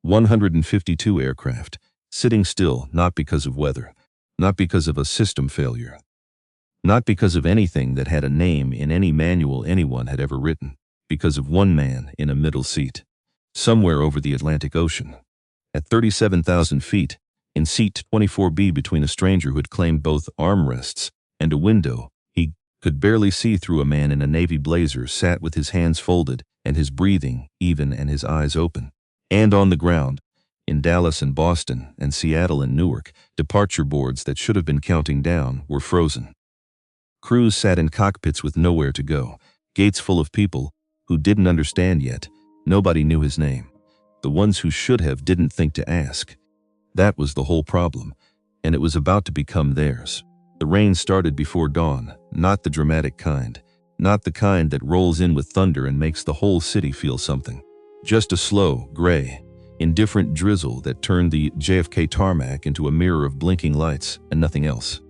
152 aircraft, sitting still not because of weather, not because of a system failure, not because of anything that had a name in any manual anyone had ever written, because of one man in a middle seat, somewhere over the Atlantic Ocean. At 37,000 feet, in seat 24B between a stranger who had claimed both armrests and a window, he could barely see through. A man in a navy blazer sat with his hands folded and his breathing even and his eyes open. And on the ground, in Dallas and Boston and Seattle and Newark, departure boards that should have been counting down were frozen. Crews sat in cockpits with nowhere to go, gates full of people who didn't understand yet. Nobody knew his name. The ones who should have didn't think to ask. That was the whole problem, and it was about to become theirs. The rain started before dawn, not the dramatic kind, not the kind that rolls in with thunder and makes the whole city feel something. Just a slow, gray, indifferent drizzle that turned the JFK tarmac into a mirror of blinking lights and nothing else.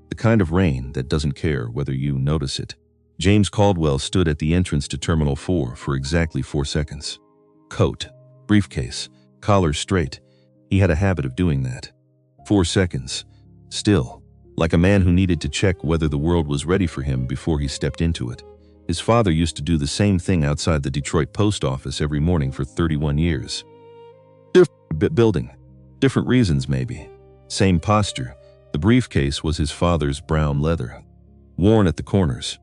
The kind of rain that doesn't care whether you notice it. James Caldwell stood at the entrance to Terminal 4 for exactly 4 seconds. Coat, briefcase, collar straight. He had a habit of doing that. 4 seconds. Still, like a man who needed to check whether the world was ready for him before he stepped into it. His father used to do the same thing outside the Detroit post office every morning for 31 years. Different building. Different reasons maybe. Same posture. The briefcase was his father's brown leather, worn at the corners.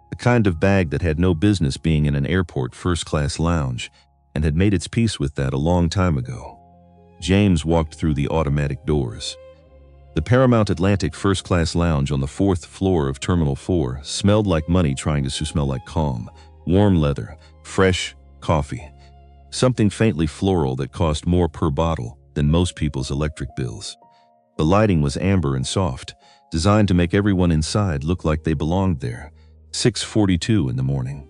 The kind of bag that had no business being in an airport first-class lounge and had made its peace with that a long time ago. James walked through the automatic doors. The Paramount Atlantic first-class lounge on the 4th floor of Terminal 4 smelled like money trying to smell like calm, warm leather, fresh coffee, something faintly floral that cost more per bottle than most people's electric bills. The lighting was amber and soft, designed to make everyone inside look like they belonged there. 6:42 in the morning.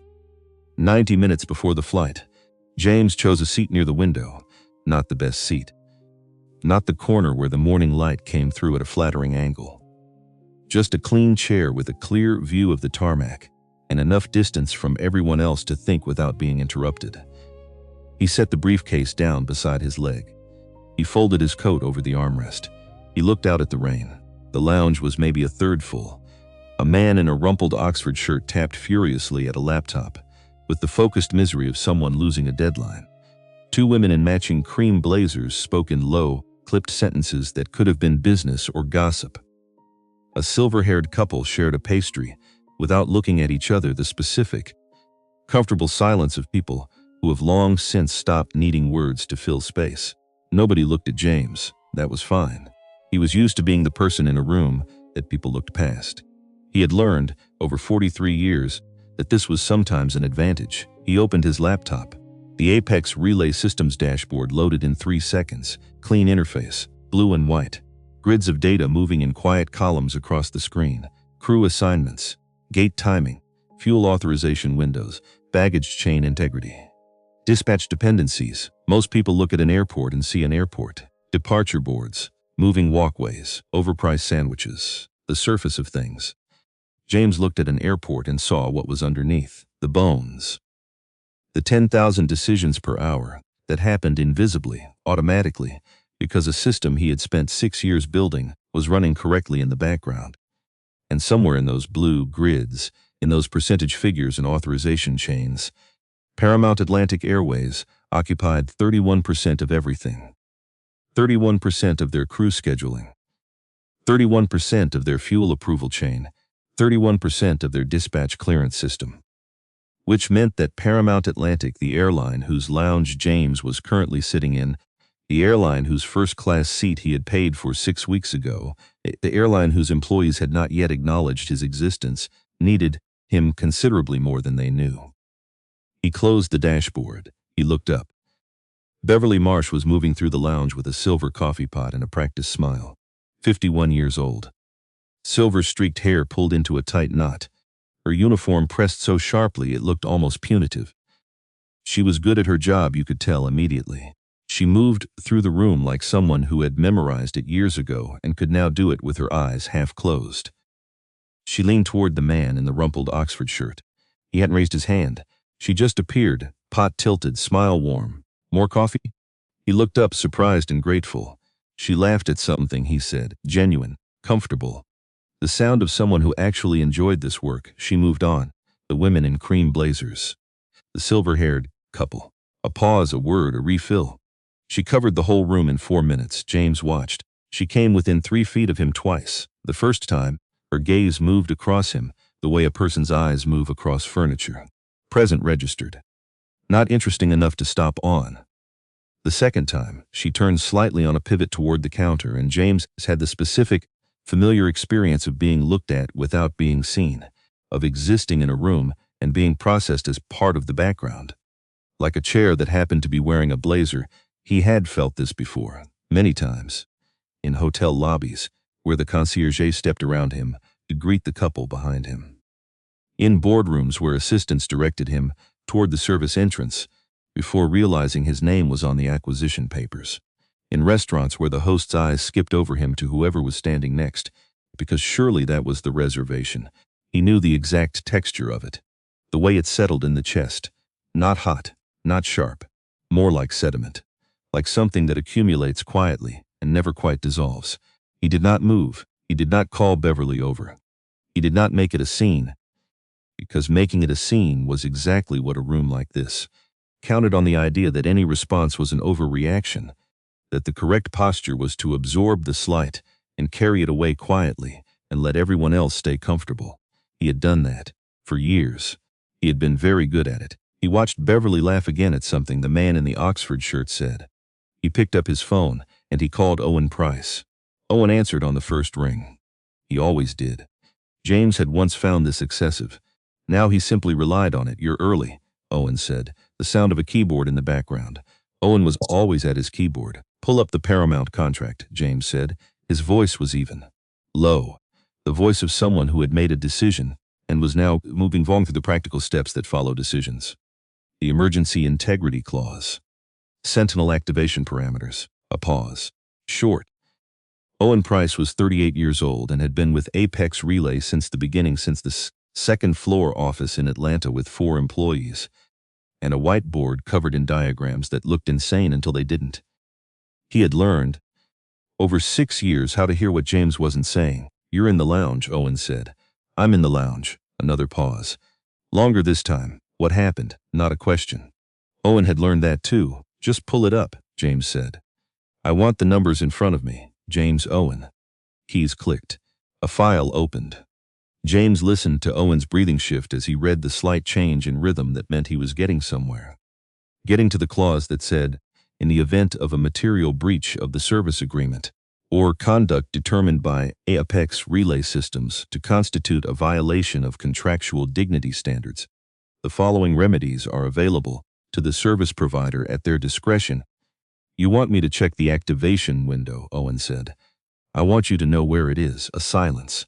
90 minutes before the flight, James chose a seat near the window, not the best seat. Not the corner where the morning light came through at a flattering angle. Just a clean chair with a clear view of the tarmac and enough distance from everyone else to think without being interrupted. He set the briefcase down beside his leg. He folded his coat over the armrest. He looked out at the rain. The lounge was maybe a third full. A man in a rumpled Oxford shirt tapped furiously at a laptop, with the focused misery of someone losing a deadline. 2 women in matching cream blazers spoke in low, clipped sentences that could have been business or gossip. A silver-haired couple shared a pastry, without looking at each other. The specific, comfortable silence of people who have long since stopped needing words to fill space. Nobody looked at James. That was fine. He was used to being the person in a room that people looked past. He had learned, over 43 years, that this was sometimes an advantage. He opened his laptop. The Apex Relay Systems dashboard loaded in 3 seconds. Clean interface, blue and white. Grids of data moving in quiet columns across the screen. Crew assignments, gate timing, fuel authorization windows, baggage chain integrity. Dispatch dependencies. Most people look at an airport and see an airport. Departure boards, moving walkways, overpriced sandwiches, the surface of things. James looked at an airport and saw what was underneath, the bones. The 10,000 decisions per hour that happened invisibly, automatically, because a system he had spent 6 years building was running correctly in the background. And somewhere in those blue grids, in those percentage figures and authorization chains, Paramount Atlantic Airways occupied 31% of everything. 31% of their crew scheduling. 31% of their fuel approval chain. 31% of their dispatch clearance system. Which meant that Paramount Atlantic, the airline whose lounge James was currently sitting in, the airline whose first-class seat he had paid for 6 weeks ago, the airline whose employees had not yet acknowledged his existence, needed him considerably more than they knew. He closed the dashboard. He looked up. Beverly Marsh was moving through the lounge with a silver coffee pot and a practiced smile. 51 years old. Silver-streaked hair pulled into a tight knot. Her uniform pressed so sharply it looked almost punitive. She was good at her job, you could tell immediately. She moved through the room like someone who had memorized it years ago and could now do it with her eyes half closed. She leaned toward the man in the rumpled Oxford shirt. He hadn't raised his hand. She just appeared, pot tilted, smile warm. More coffee? He looked up, surprised and grateful. She laughed at something he said, genuine, comfortable. The sound of someone who actually enjoyed this work. She moved on. The women in cream blazers. The silver-haired couple. A pause, a word, a refill. She covered the whole room in 4 minutes. James watched. She came within 3 feet of him twice. The first time, her gaze moved across him, the way a person's eyes move across furniture. Present registered. Not interesting enough to stop on. The second time, she turned slightly on a pivot toward the counter, and James had the specific, familiar experience of being looked at without being seen, of existing in a room and being processed as part of the background. Like a chair that happened to be wearing a blazer, he had felt this before, many times. In hotel lobbies, where the concierge stepped around him to greet the couple behind him. In boardrooms where assistants directed him toward the service entrance before realizing his name was on the acquisition papers. In restaurants where the host's eyes skipped over him to whoever was standing next, because surely that was the reservation. He knew the exact texture of it, the way it settled in the chest. Not hot, not sharp, more like sediment, like something that accumulates quietly and never quite dissolves. He did not move. He did not call Beverly over. He did not make it a scene, because making it a scene was exactly what a room like this counted on, the idea that any response was an overreaction, that the correct posture was to absorb the slight and carry it away quietly and let everyone else stay comfortable. He had done that for years. He had been very good at it. He watched Beverly laugh again at something the man in the Oxford shirt said. He picked up his phone and he called Owen Price. Owen answered on the first ring. He always did. James had once found this excessive. Now he simply relied on it. "You're early," Owen said, the sound of a keyboard in the background. Owen was always at his keyboard. "Pull up the Paramount contract," James said. His voice was even. Low. The voice of someone who had made a decision and was now moving along through the practical steps that follow decisions. The emergency integrity clause. Sentinel activation parameters. A pause. Short. Owen Price was 38 years old and had been with Apex Relay since the beginning, since the second-floor office in Atlanta with 4 employees, and a whiteboard covered in diagrams that looked insane until they didn't. He had learned, over 6 years, how to hear what James wasn't saying. "You're in the lounge," Owen said. "I'm in the lounge." Another pause. Longer this time. "What happened?" Not a question. Owen had learned that too. "Just pull it up," James said. "I want the numbers in front of me." James. Owen. Keys clicked. A file opened. James listened to Owen's breathing shift as he read the slight change in rhythm that meant he was getting somewhere. Getting to the clause that said, "In the event of a material breach of the service agreement, or conduct determined by Apex Relay Systems to constitute a violation of contractual dignity standards, the following remedies are available to the service provider at their discretion." "You want me to check the activation window," Owen said. "I want you to know where it is." A silence.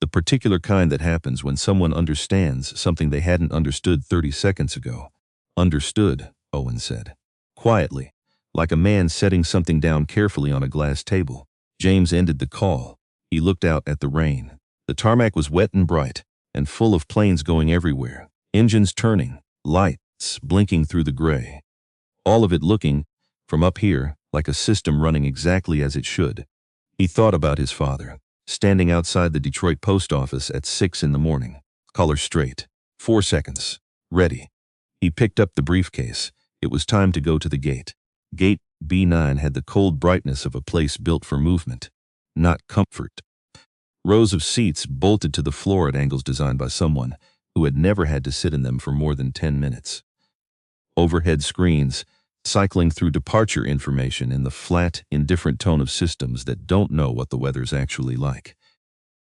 The particular kind that happens when someone understands something they hadn't understood 30 seconds ago. "Understood," Owen said. Quietly, like a man setting something down carefully on a glass table. James ended the call. He looked out at the rain. The tarmac was wet and bright, and full of planes going everywhere. Engines turning, lights blinking through the gray. All of it looking, from up here, like a system running exactly as it should. He thought about his father, standing outside the Detroit post office at 6 in the morning. Collar straight. 4 seconds. Ready. He picked up the briefcase. It was time to go to the gate. Gate B9 had the cold brightness of a place built for movement, not comfort. Rows of seats bolted to the floor at angles designed by someone who had never had to sit in them for more than 10 minutes. Overhead screens, cycling through departure information in the flat, indifferent tone of systems that don't know what the weather's actually like.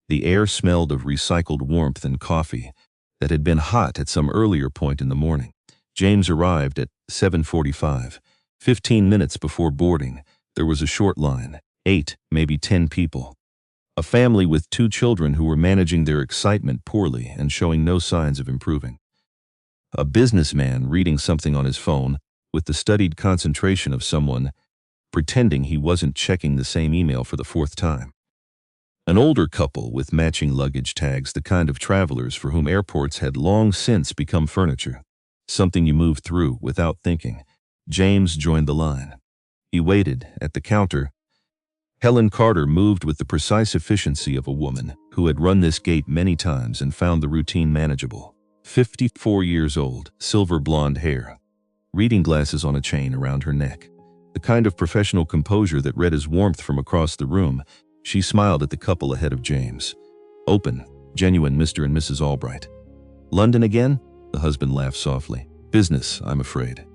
The air smelled of recycled warmth and coffee that had been hot at some earlier point in the morning. James arrived at 7:45. 15 minutes before boarding, there was a short line, 8, maybe 10 people. A family with 2 children who were managing their excitement poorly and showing no signs of improving. A businessman reading something on his phone with the studied concentration of someone pretending he wasn't checking the same email for the 4th time. An older couple with matching luggage tags, the kind of travelers for whom airports had long since become furniture, something you moved through without thinking. James joined the line. He waited, at the counter. Helen Carter moved with the precise efficiency of a woman who had run this gate many times and found the routine manageable. 54 years old, silver blonde hair, reading glasses on a chain around her neck. The kind of professional composure that read as warmth from across the room. She smiled at the couple ahead of James. Open, genuine Mr. and Mrs. Albright. London again? The husband laughed softly. Business, I'm afraid.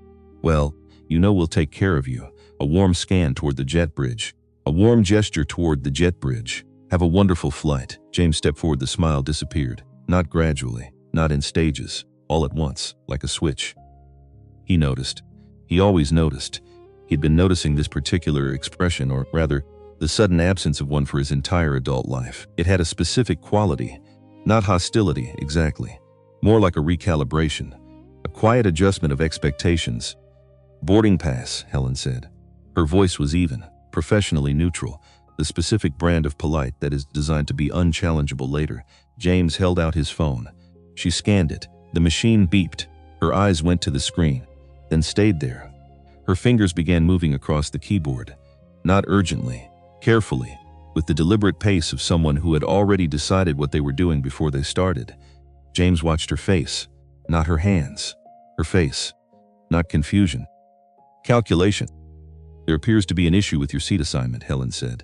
Well, you know we'll take care of you. A warm scan toward the jet bridge. A warm gesture toward the jet bridge. Have a wonderful flight. James stepped forward. The smile disappeared. Not gradually, not in stages, all at once, like a switch. He noticed. He always noticed. He'd been noticing this particular expression, or rather, the sudden absence of one for his entire adult life. It had a specific quality, not hostility exactly, more like a recalibration, a quiet adjustment of expectations. Boarding pass, Helen said. Her voice was even, professionally neutral, the specific brand of polite that is designed to be unchallengeable later. James held out his phone. She scanned it. The machine beeped. Her eyes went to the screen, then stayed there. Her fingers began moving across the keyboard, not urgently, carefully, with the deliberate pace of someone who had already decided what they were doing before they started. James watched her face, not her hands. Her face, not confusion. Calculation. There appears to be an issue with your seat assignment, Helen said.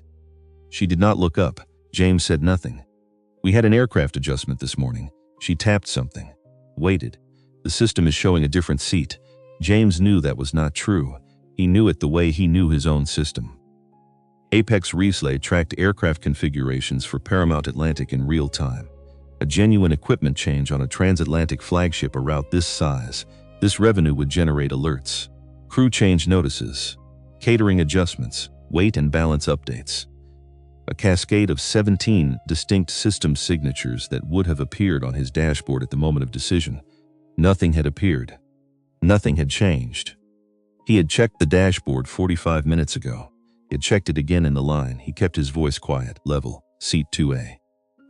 She did not look up. James said nothing. We had an aircraft adjustment this morning. She tapped something, waited. The system is showing a different seat. James knew that was not true. He knew it the way he knew his own system. Apex Relay tracked aircraft configurations for Paramount Atlantic in real time. A genuine equipment change on a transatlantic flagship a route this size, this revenue would generate alerts. Crew change notices, catering adjustments, weight and balance updates. A cascade of 17 distinct system signatures that would have appeared on his dashboard at the moment of decision. Nothing had appeared. Nothing had changed. He had checked the dashboard 45 minutes ago. He had checked it again in the line. He kept his voice quiet. Level, seat 2A.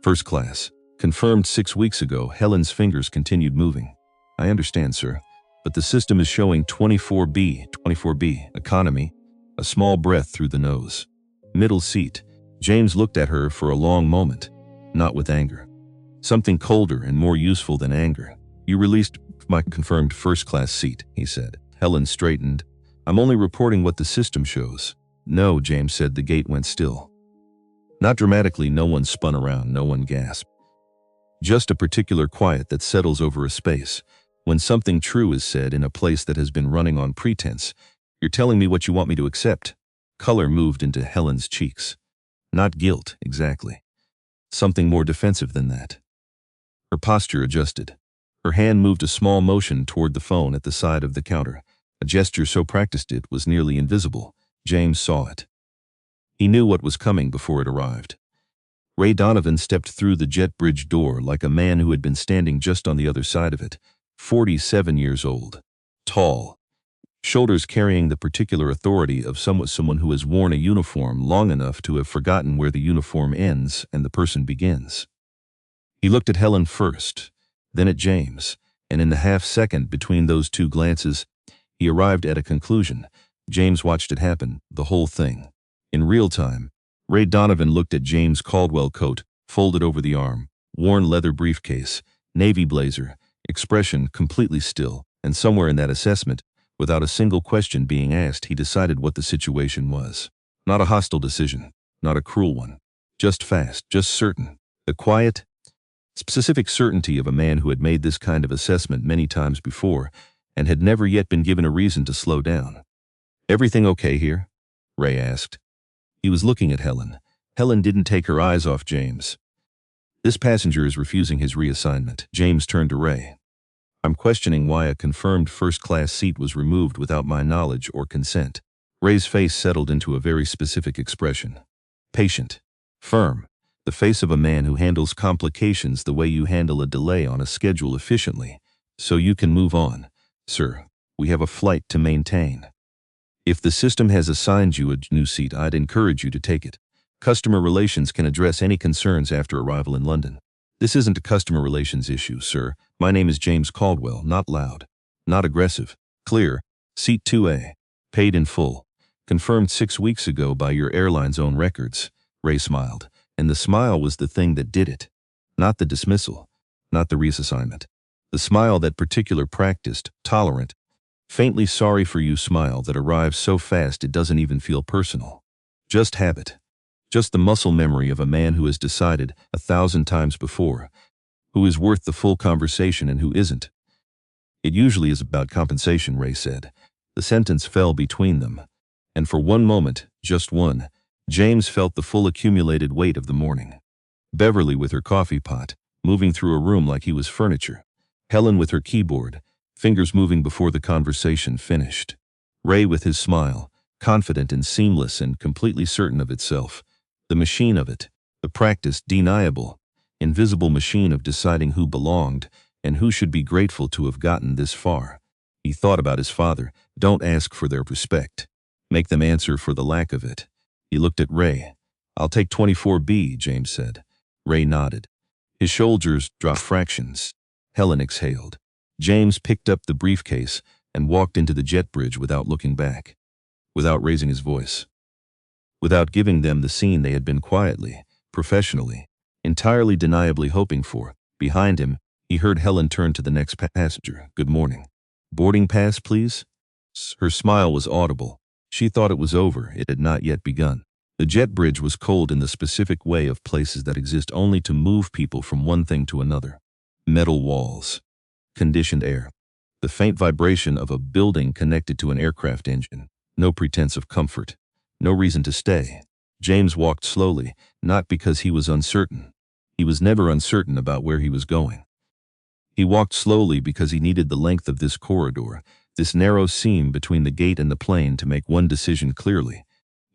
First class. Confirmed 6 weeks ago. Helen's fingers continued moving. I understand, sir, but the system is showing 24B. Economy. A small breath through the nose. Middle seat. James looked at her for a long moment, not with anger. Something colder and more useful than anger. You released my confirmed first-class seat, he said. Helen straightened. I'm only reporting what the system shows. No, James said. The gate went still. Not dramatically. No one spun around. No one gasped. Just a particular quiet that settles over a space. When something true is said in a place that has been running on pretense, you're telling me what you want me to accept. Color moved into Helen's cheeks. Not guilt, exactly. Something more defensive than that. Her posture adjusted. Her hand moved a small motion toward the phone at the side of the counter. A gesture so practiced it was nearly invisible. James saw it. He knew what was coming before it arrived. Ray Donovan stepped through the jet bridge door like a man who had been standing just on the other side of it. 47 years old. Tall. Shoulders carrying the particular authority of someone who has worn a uniform long enough to have forgotten where the uniform ends and the person begins. He looked at Helen first, then at James, and in the half-second between those two glances, he arrived at a conclusion. James watched it happen, the whole thing. In real time, Ray Donovan looked at James' Caldwell coat, folded over the arm, worn leather briefcase, navy blazer, expression completely still, and somewhere in that assessment, without a single question being asked, he decided what the situation was. Not a hostile decision, not a cruel one. Just fast, just certain. The quiet, specific certainty of a man who had made this kind of assessment many times before and had never yet been given a reason to slow down. Everything okay here? Ray asked. He was looking at Helen. Helen didn't take her eyes off James. This passenger is refusing his reassignment. James turned to Ray. I'm questioning why a confirmed first-class seat was removed without my knowledge or consent. Ray's face settled into a very specific expression. Patient. Firm. The face of a man who handles complications the way you handle a delay on a schedule efficiently, so you can move on. Sir, we have a flight to maintain. If the system has assigned you a new seat, I'd encourage you to take it. Customer relations can address any concerns after arrival in London. This isn't a customer relations issue, sir. My name is James Caldwell, not loud, not aggressive, clear, seat 2A, paid in full. Confirmed 6 weeks ago by your airline's own records. Ray smiled, and the smile was the thing that did it. Not the dismissal, not the reassignment. The smile, that particular practiced, tolerant, faintly sorry for you smile that arrives so fast it doesn't even feel personal. Just habit. Just the muscle memory of a man who has decided 1,000 times before who is worth the full conversation and who isn't. It usually is about compensation, Ray said. The sentence fell between them, and for one moment, just one, James felt the full accumulated weight of the morning. Beverly with her coffee pot, moving through a room like he was furniture. Helen with her keyboard, fingers moving before the conversation finished. Ray with his smile, confident and seamless and completely certain of itself. The machine of it, the practiced, deniable, invisible machine of deciding who belonged and who should be grateful to have gotten this far. He thought about his father. Don't ask for their respect. Make them answer for the lack of it. He looked at Ray. I'll take 24B, James said. Ray nodded. His shoulders dropped fractions. Helen exhaled. James picked up the briefcase and walked into the jet bridge without looking back, without raising his voice, without giving them the scene they had been quietly, professionally, entirely deniably hoping for. Behind him, he heard Helen turn to the next passenger. Good morning. Boarding pass, please? Her smile was audible. She thought it was over. It had not yet begun. The jet bridge was cold in the specific way of places that exist only to move people from one thing to another. Metal walls, conditioned air, the faint vibration of a building connected to an aircraft engine. No pretense of comfort, no reason to stay. James walked slowly, not because he was uncertain. He was never uncertain about where he was going. He walked slowly because he needed the length of this corridor, this narrow seam between the gate and the plane, to make one decision clearly.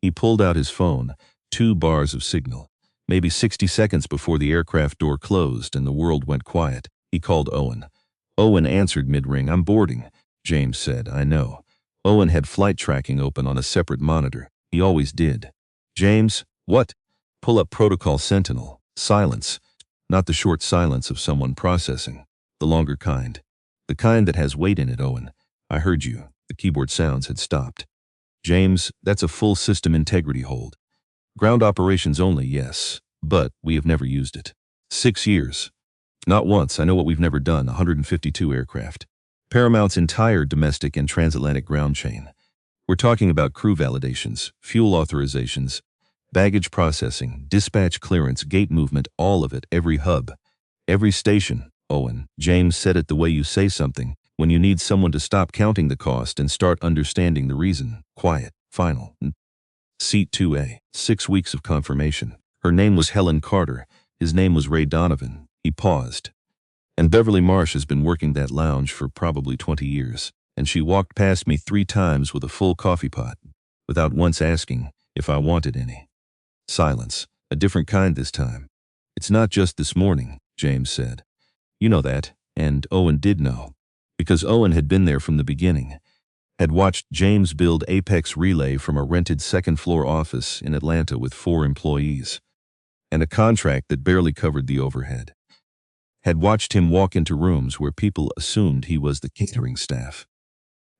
He pulled out his phone, 2 bars of signal. Maybe 60 seconds before the aircraft door closed and the world went quiet, he called Owen. Owen answered mid-ring. I'm boarding, James said. I know. Owen had flight tracking open on a separate monitor. He always did. James, what? Pull up protocol sentinel. Silence. Not the short silence of someone processing. The longer kind. The kind that has weight in it, Owen. I heard you. The keyboard sounds had stopped. James, that's a full system integrity hold. Ground operations only, yes, but we have never used it. 6 years. Not once. I know what we've never done. 152 aircraft. Paramount's entire domestic and transatlantic ground chain. We're talking about crew validations, fuel authorizations, baggage processing, dispatch clearance, gate movement, all of it, every hub, every station. Owen, James said it the way you say something when you need someone to stop counting the cost and start understanding the reason. Quiet. Final. Seat 2A. 6 weeks of confirmation. Her name was Helen Carter. His name was Ray Donovan. He paused. And Beverly Marsh has been working that lounge for probably 20 years. And she walked past me 3 times with a full coffee pot, without once asking if I wanted any. Silence. A different kind this time. It's not just this morning, James said. You know that, and Owen did know. Because Owen had been there from the beginning. Had watched James build Apex Relay from a rented second-floor office in Atlanta with 4 employees. And a contract that barely covered the overhead. Had watched him walk into rooms where people assumed he was the catering staff.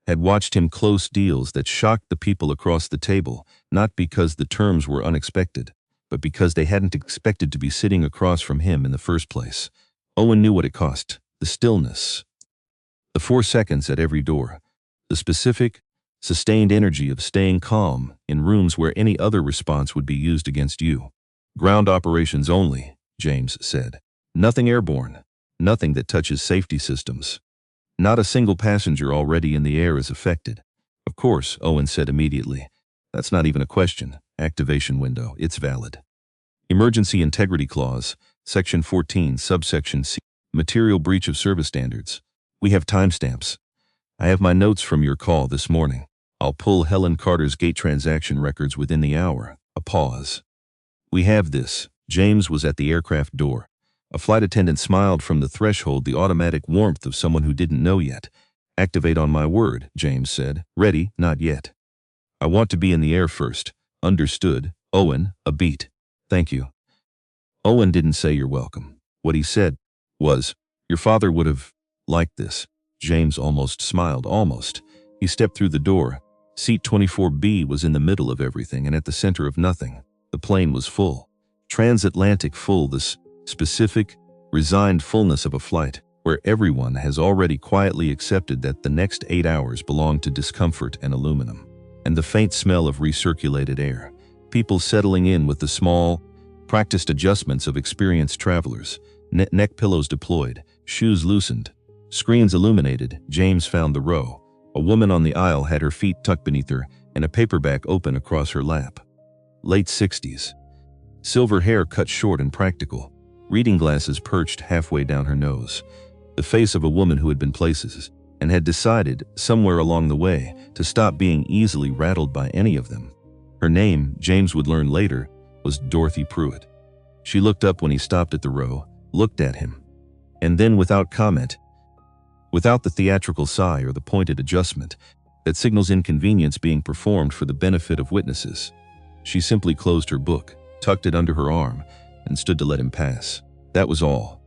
Had watched him close deals that shocked the people across the table, not because the terms were unexpected, but because they hadn't expected to be sitting across from him in the first place. Owen knew what it cost. The stillness. The 4 seconds at every door. The specific, sustained energy of staying calm in rooms where any other response would be used against you. Ground operations only, James said. Nothing airborne. Nothing that touches safety systems. Not a single passenger already in the air is affected. Of course, Owen said immediately. That's not even a question. Activation window. It's valid. Emergency Integrity Clause, Section 14, Subsection C. Material breach of service standards. We have timestamps. I have my notes from your call this morning. I'll pull Helen Carter's gate transaction records within the hour. A pause. We have this. James was at the aircraft door. A flight attendant smiled from the threshold, the automatic warmth of someone who didn't know yet. Activate on my word, James said. Ready? Not yet. I want to be in the air first. Understood. Owen, a beat. Thank you. Owen didn't say you're welcome. What he said was, your father would have liked this. James almost smiled, almost. He stepped through the door, Seat 24B was in the middle of everything and at the center of nothing. The plane was full. Transatlantic full, this specific, resigned fullness of a flight where everyone has already quietly accepted that the next 8 hours belong to discomfort and aluminum. And the faint smell of recirculated air. People settling in with the small, practiced adjustments of experienced travelers. Neck pillows deployed, shoes loosened, screens illuminated. James found the row. A woman on the aisle had her feet tucked beneath her and a paperback open across her lap. Late 60s. Silver hair cut short and practical. Reading glasses perched halfway down her nose. The face of a woman who had been places and had decided, somewhere along the way, to stop being easily rattled by any of them. Her name, James would learn later, was Dorothy Pruitt. She looked up when he stopped at the row, looked at him, and then without comment, without the theatrical sigh or the pointed adjustment that signals inconvenience being performed for the benefit of witnesses, she simply closed her book, tucked it under her arm, and stood to let him pass. That was all.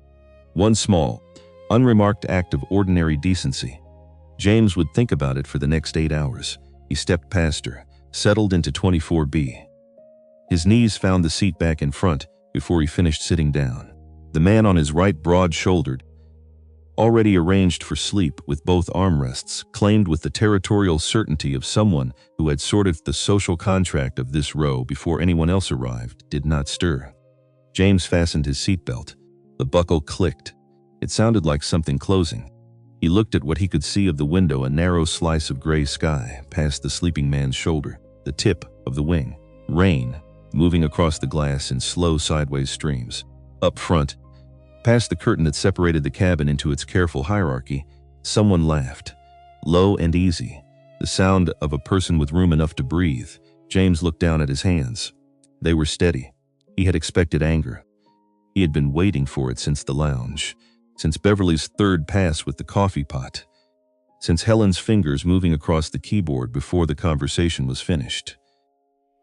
One small, unremarked act of ordinary decency. James would think about it for the next 8 hours. He stepped past her, settled into 24B. His knees found the seat back in front before he finished sitting down. The man on his right, broad-shouldered, already arranged for sleep with both armrests, claimed with the territorial certainty of someone who had sorted the social contract of this row before anyone else arrived, did not stir. James fastened his seatbelt. The buckle clicked. It sounded like something closing. He looked at what he could see of the window, a narrow slice of gray sky past the sleeping man's shoulder, the tip of the wing. Rain, moving across the glass in slow sideways streams. Up front, past the curtain that separated the cabin into its careful hierarchy, someone laughed. Low and easy, the sound of a person with room enough to breathe. James looked down at his hands. They were steady. He had expected anger. He had been waiting for it since the lounge, since Beverly's third pass with the coffee pot, since Helen's fingers moving across the keyboard before the conversation was finished.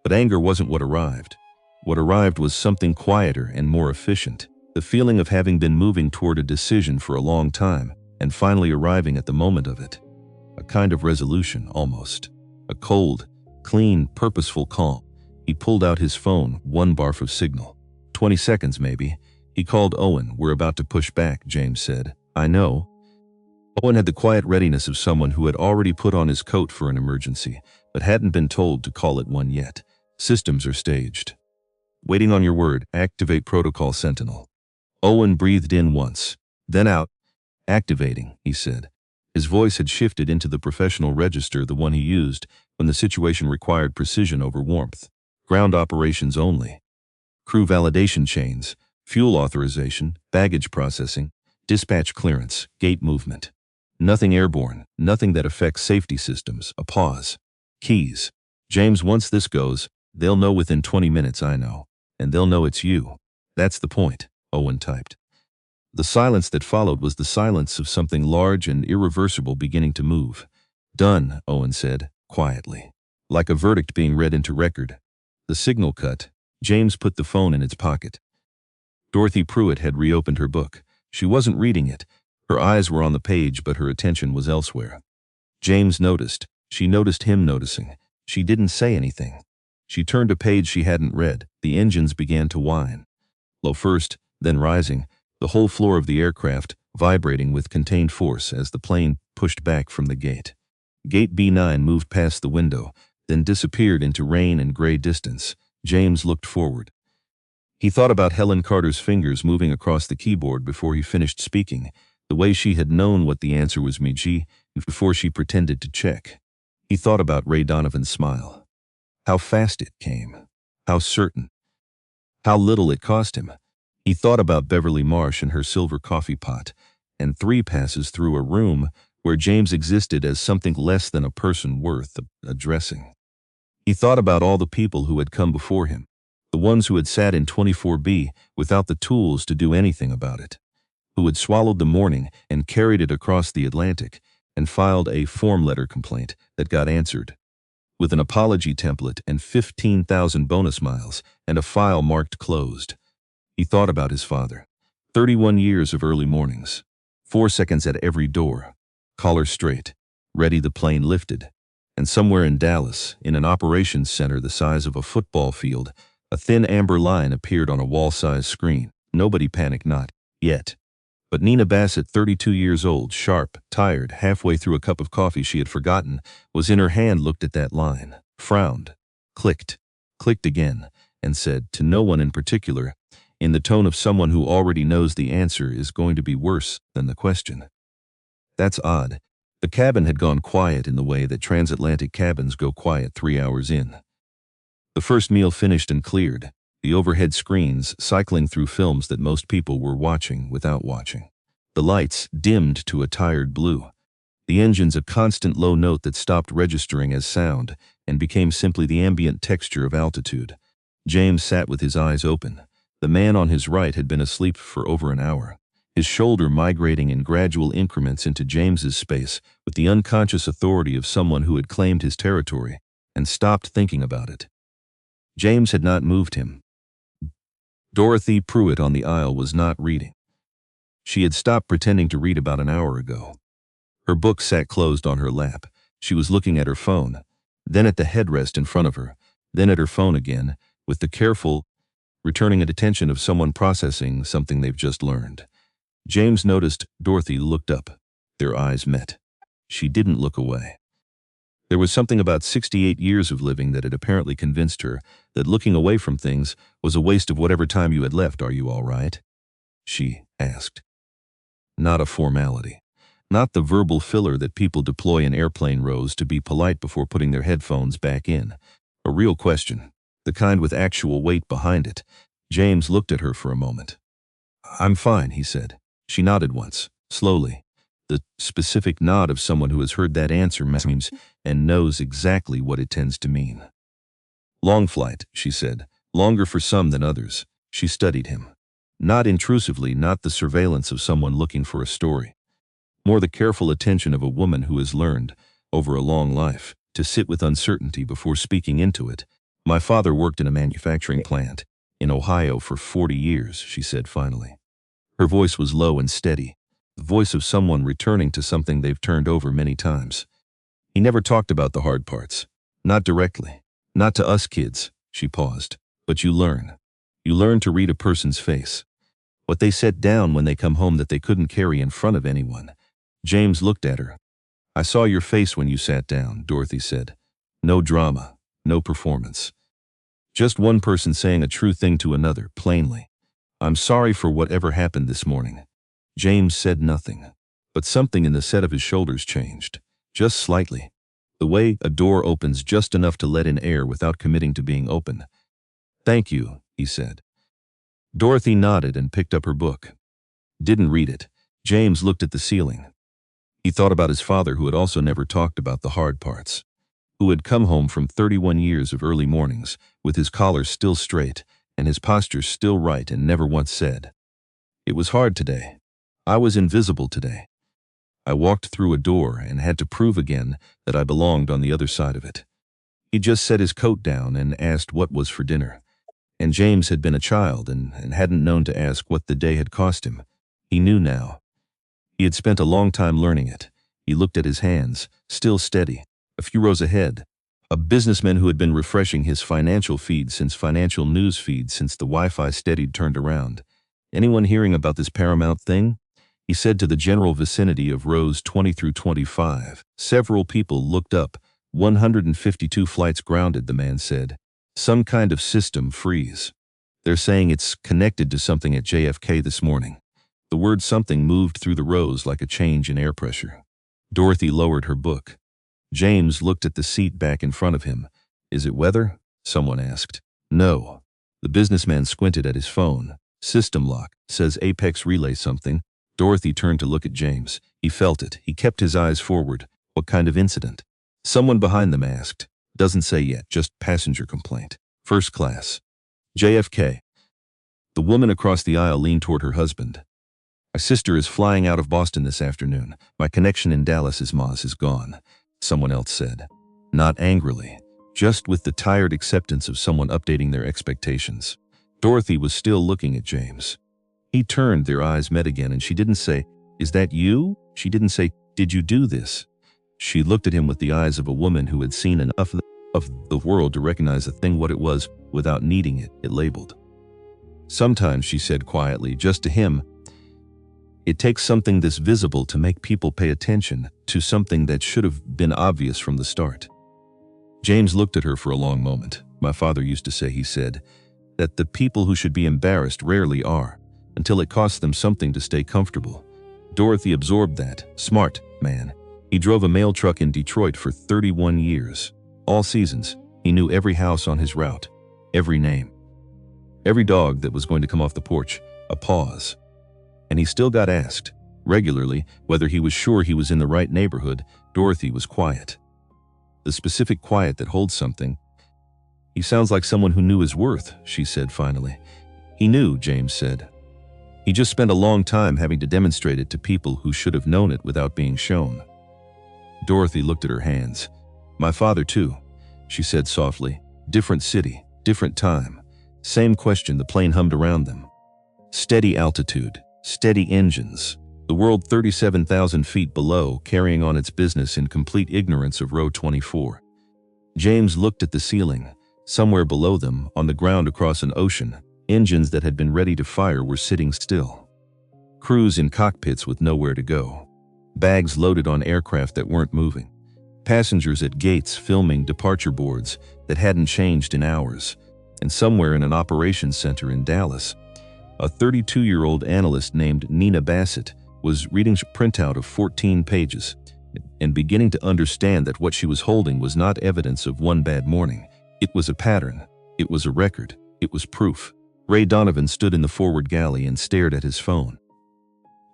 But anger wasn't what arrived. What arrived was something quieter and more efficient, the feeling of having been moving toward a decision for a long time and finally arriving at the moment of it. A kind of resolution, almost. A cold, clean, purposeful calm. He pulled out his phone, one barf of signal. 20 seconds, maybe. He called Owen. "We're about to push back," James said. "I know." Owen had the quiet readiness of someone who had already put on his coat for an emergency, but hadn't been told to call it one yet. "Systems are staged." "Waiting on your word. Activate Protocol Sentinel." Owen breathed in once, then out. "Activating," he said. His voice had shifted into the professional register, the one he used when the situation required precision over warmth. "Ground operations only. Crew validation chains, fuel authorization, baggage processing, dispatch clearance, gate movement. Nothing airborne, nothing that affects safety systems." A pause. "Keys. James, once this goes, they'll know within 20 minutes, I know. And they'll know it's you. That's the point," Owen typed. The silence that followed was the silence of something large and irreversible beginning to move. "Done," Owen said, quietly, like a verdict being read into record. The signal cut. James put the phone in its pocket. Dorothy Pruitt had reopened her book. She wasn't reading it. Her eyes were on the page, but her attention was elsewhere. James noticed. She noticed him noticing. She didn't say anything. She turned a page she hadn't read. The engines began to whine. Low first, then rising, the whole floor of the aircraft vibrating with contained force as the plane pushed back from the gate. Gate B9 moved past the window, then disappeared into rain and gray distance. James looked forward. He thought about Helen Carter's fingers moving across the keyboard before he finished speaking, the way she had known what the answer was before she pretended to check. He thought about Ray Donovan's smile. How fast it came. How certain. How little it cost him. He thought about Beverly Marsh and her silver coffee pot, and 3 passes through a room where James existed as something less than a person worth addressing. He thought about all the people who had come before him, the ones who had sat in 24B without the tools to do anything about it, who had swallowed the morning and carried it across the Atlantic and filed a form letter complaint that got answered, with an apology template and 15,000 bonus miles and a file marked closed. He thought about his father. 31 years of early mornings. 4 seconds at every door. Collar straight. Ready, the plane lifted. And somewhere in Dallas, in an operations center the size of a football field, a thin amber line appeared on a wall-sized screen. Nobody panicked, not yet. But Nina Bassett, 32 years old, sharp, tired, halfway through a cup of coffee she had forgotten, was in her hand, looked at that line, frowned, clicked again, and said, to no one in particular, in the tone of someone who already knows the answer is going to be worse than the question. That's odd. The cabin had gone quiet in the way that transatlantic cabins go quiet 3 hours in. The first meal finished and cleared, the overhead screens cycling through films that most people were watching without watching. The lights dimmed to a tired blue. The engines a constant low note that stopped registering as sound and became simply the ambient texture of altitude. James sat with his eyes open. The man on his right had been asleep for over an hour, his shoulder migrating in gradual increments into James's space with the unconscious authority of someone who had claimed his territory and stopped thinking about it. James had not moved him. Dorothy Pruitt on the aisle was not reading. She had stopped pretending to read about an hour ago. Her book sat closed on her lap. She was looking at her phone, then at the headrest in front of her, then at her phone again, with the careful, returning attention of someone processing something they've just learned. James noticed Dorothy looked up. Their eyes met. She didn't look away. There was something about 68 years of living that had apparently convinced her that looking away from things was a waste of whatever time you had left. Are you all right? She asked. Not a formality. Not the verbal filler that people deploy in airplane rows to be polite before putting their headphones back in. A real question, the kind with actual weight behind it. James looked at her for a moment. I'm fine, he said. She nodded once, slowly. The specific nod of someone who has heard that answer many times and knows exactly what it tends to mean. Long flight, she said. Longer for some than others. She studied him. Not intrusively, not the surveillance of someone looking for a story. More the careful attention of a woman who has learned, over a long life, to sit with uncertainty before speaking into it. My father worked in a manufacturing plant in Ohio for 40 years, she said finally. Her voice was low and steady, the voice of someone returning to something they've turned over many times. He never talked about the hard parts. Not directly. Not to us kids, she paused. But you learn. You learn to read a person's face. What they set down when they come home that they couldn't carry in front of anyone. James looked at her. I saw your face when you sat down, Dorothy said. No drama, no performance. Just one person saying a true thing to another, plainly. I'm sorry for whatever happened this morning. James said nothing, but something in the set of his shoulders changed, just slightly. The way a door opens just enough to let in air without committing to being open. Thank you, he said. Dorothy nodded and picked up her book. Didn't read it. James looked at the ceiling. He thought about his father, who had also never talked about the hard parts, who had come home from 31 years of early mornings, with his collar still straight and his posture still right, and never once said, "It was hard today. I was invisible today. I walked through a door and had to prove again that I belonged on the other side of it." He just set his coat down and asked what was for dinner. And James had been a child and hadn't known to ask what the day had cost him. He knew now. He had spent a long time learning it. He looked at his hands, still steady, a few rows ahead. A businessman who had been refreshing his financial news feed since the Wi-Fi steadied turned around. Anyone hearing about this Paramount thing? He said to the general vicinity of rows 20 through 25. Several people looked up. 152 flights grounded, the man said. Some kind of system freeze. They're saying it's connected to something at JFK this morning. The word something moved through the rows like a change in air pressure. Dorothy lowered her book. James looked at the seat back in front of him. Is it weather? Someone asked. No. The businessman squinted at his phone. System lock. Says Apex relay something. Dorothy turned to look at James. He felt it. He kept his eyes forward. What kind of incident? Someone behind them asked. Doesn't say yet, just passenger complaint. First class. JFK. The woman across the aisle leaned toward her husband. My sister is flying out of Boston this afternoon. My connection in Dallas is gone, someone else said. Not angrily, just with the tired acceptance of someone updating their expectations. Dorothy was still looking at James. He turned, their eyes met again, and she didn't say, "Is that you?" She didn't say, "Did you do this?" She looked at him with the eyes of a woman who had seen enough of the world to recognize a thing what it was without needing it labeled. Sometimes, she said quietly, just to him, it takes something this visible to make people pay attention to something that should have been obvious from the start. James looked at her for a long moment. My father used to say, he said, that the people who should be embarrassed rarely are, until it costs them something to stay comfortable. Dorothy absorbed that. Smart man. He drove a mail truck in Detroit for 31 years. All seasons, he knew every house on his route, every name, every dog that was going to come off the porch. A pause. And he still got asked, regularly, whether he was sure he was in the right neighborhood. Dorothy was quiet. The specific quiet that holds something. He sounds like someone who knew his worth, she said finally. He knew, James said. He just spent a long time having to demonstrate it to people who should have known it without being shown. Dorothy looked at her hands. My father too, she said softly. Different city, different time. Same question, the plane hummed around them. Steady altitude, steady engines. The world 37,000 feet below, carrying on its business in complete ignorance of row 24. James looked at the ceiling. Somewhere below them, on the ground across an ocean, engines that had been ready to fire were sitting still. Crews in cockpits with nowhere to go. Bags loaded on aircraft that weren't moving. Passengers at gates filming departure boards that hadn't changed in hours. And somewhere in an operations center in Dallas, a 32-year-old analyst named Nina Bassett was reading a printout of 14 pages and beginning to understand that what she was holding was not evidence of one bad morning. It was a pattern. It was a record. It was proof. Ray Donovan stood in the forward galley and stared at his phone.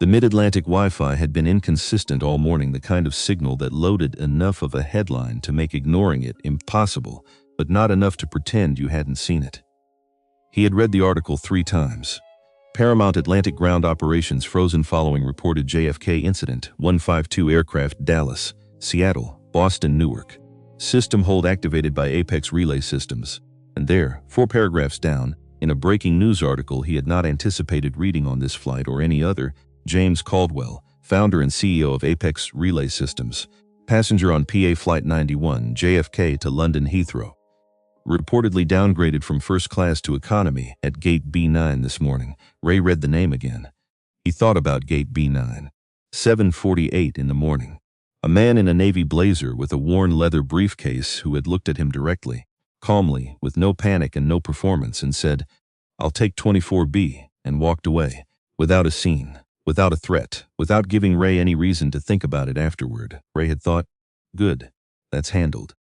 The Mid-Atlantic Wi-Fi had been inconsistent all morning, the kind of signal that loaded enough of a headline to make ignoring it impossible, but not enough to pretend you hadn't seen it. He had read the article 3 times. Paramount Atlantic Ground Operations frozen following reported JFK incident, 152 aircraft, Dallas, Seattle, Boston, Newark. System hold activated by Apex Relay Systems. And there, 4 paragraphs down, in a breaking news article he had not anticipated reading on this flight or any other, James Caldwell, founder and CEO of Apex Relay Systems, passenger on PA Flight 91, JFK to London Heathrow. Reportedly downgraded from first class to economy at Gate B9 this morning. Ray read the name again. He thought about Gate B9. 7:48 in the morning. A man in a navy blazer with a worn leather briefcase who had looked at him directly, calmly, with no panic and no performance, and said, I'll take 24B, and walked away, without a scene, without a threat, without giving Ray any reason to think about it afterward. Ray had thought, good, that's handled.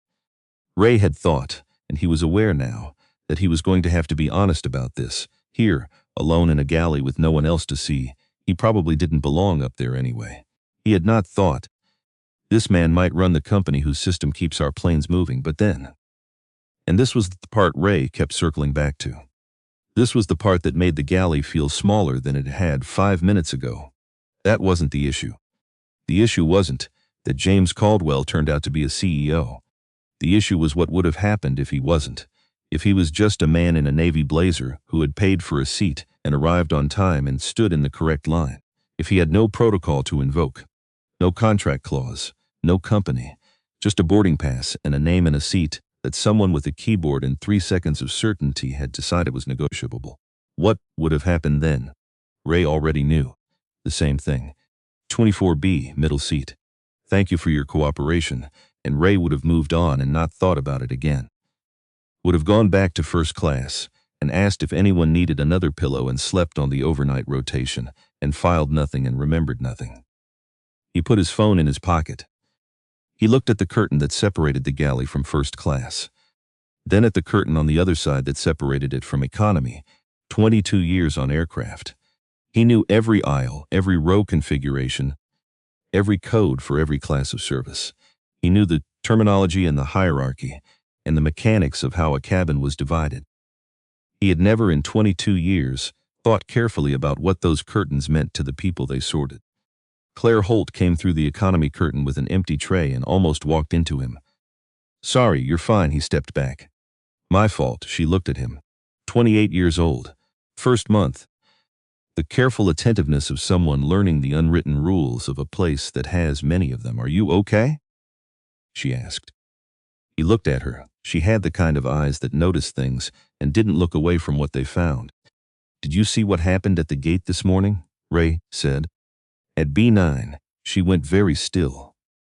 Ray had thought, and he was aware now, that he was going to have to be honest about this. Here, alone in a galley with no one else to see, he probably didn't belong up there anyway. He had not thought, this man might run the company whose system keeps our planes moving, but then. And this was the part Ray kept circling back to. This was the part that made the galley feel smaller than it had 5 minutes ago. That wasn't the issue. The issue wasn't that James Caldwell turned out to be a CEO. The issue was what would have happened if he wasn't. If he was just a man in a navy blazer who had paid for a seat and arrived on time and stood in the correct line. If he had no protocol to invoke, no contract clause, no company, just a boarding pass and a name and a seat that someone with a keyboard and 3 seconds of certainty had decided was negotiable. What would have happened then? Ray already knew. The same thing. 24B, middle seat. Thank you for your cooperation. And Ray would have moved on and not thought about it again. Would have gone back to first class and asked if anyone needed another pillow and slept on the overnight rotation and filed nothing and remembered nothing. He put his phone in his pocket. He looked at the curtain that separated the galley from first class, then at the curtain on the other side that separated it from economy. 22 years on aircraft. He knew every aisle, every row configuration, every code for every class of service. He knew the terminology and the hierarchy and the mechanics of how a cabin was divided. He had never in 22 years thought carefully about what those curtains meant to the people they sorted. Claire Holt came through the economy curtain with an empty tray and almost walked into him. Sorry, you're fine, he stepped back. My fault, she looked at him. 28 years old. First month. The careful attentiveness of someone learning the unwritten rules of a place that has many of them. Are you okay? she asked. He looked at her. She had the kind of eyes that noticed things and didn't look away from what they found. Did you see what happened at the gate this morning? Ray said. At B9, she went very still.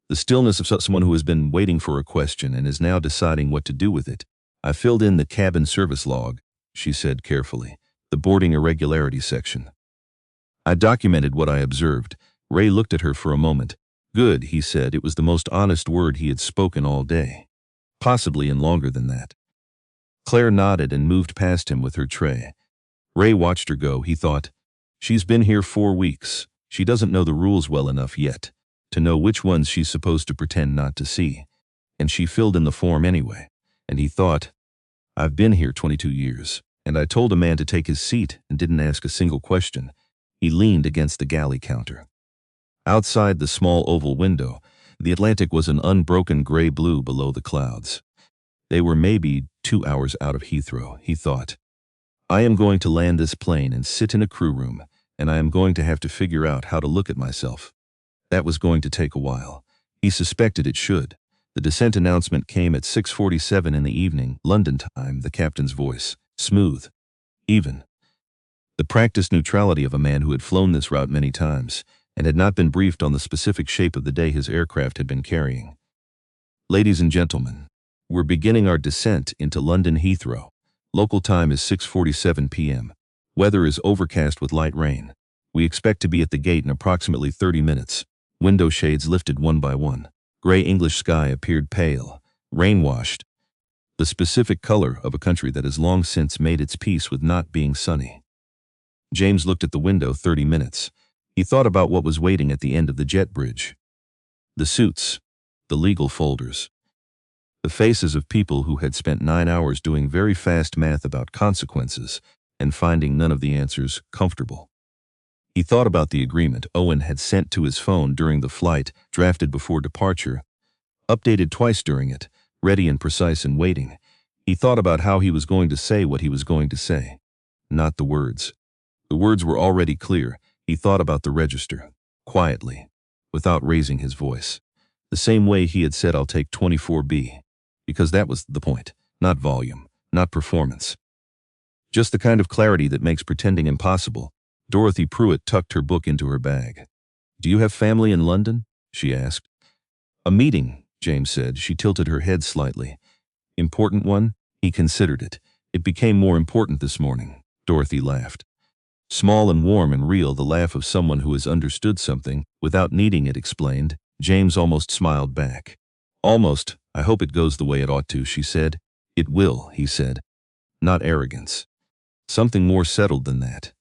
The stillness of someone who has been waiting for a question and is now deciding what to do with it. I filled in the cabin service log, she said carefully, the boarding irregularity section. I documented what I observed. Ray looked at her for a moment. Good, he said. It was the most honest word he had spoken all day. Possibly in longer than that. Claire nodded and moved past him with her tray. Ray watched her go. He thought, she's been here 4 weeks. She doesn't know the rules well enough yet to know which ones she's supposed to pretend not to see. And she filled in the form anyway. And he thought, I've been here 22 years, and I told a man to take his seat and didn't ask a single question. He leaned against the galley counter. Outside the small oval window, the Atlantic was an unbroken gray-blue below the clouds. They were maybe 2 hours out of Heathrow, he thought. I am going to land this plane and sit in a crew room, and I am going to have to figure out how to look at myself. That was going to take a while. He suspected it should. The descent announcement came at 6:47 in the evening, London time, the captain's voice. Smooth. Even. The practiced neutrality of a man who had flown this route many times and had not been briefed on the specific shape of the day his aircraft had been carrying. Ladies and gentlemen, we're beginning our descent into London Heathrow. Local time is 6:47 p.m. Weather is overcast with light rain. We expect to be at the gate in approximately 30 minutes. Window shades lifted one by one. Gray English sky appeared pale, rain-washed, the specific color of a country that has long since made its peace with not being sunny. James looked at the window 30 minutes. He thought about what was waiting at the end of the jet bridge. The suits, the legal folders, the faces of people who had spent 9 hours doing very fast math about consequences and finding none of the answers comfortable. He thought about the agreement Owen had sent to his phone during the flight, drafted before departure, updated twice during it, ready and precise and waiting. He thought about how he was going to say what he was going to say. Not the words. The words were already clear. He thought about the register, quietly, without raising his voice. The same way he had said, I'll take 24B. Because that was the point. Not volume, not performance. Just the kind of clarity that makes pretending impossible. Dorothy Pruitt tucked her book into her bag. Do you have family in London? She asked. A meeting, James said. She tilted her head slightly. Important one? He considered it. It became more important this morning. Dorothy laughed. Small and warm and real, the laugh of someone who has understood something without needing it explained. James almost smiled back. Almost. I hope it goes the way it ought to, she said. It will, he said. Not arrogance. Something more settled than that.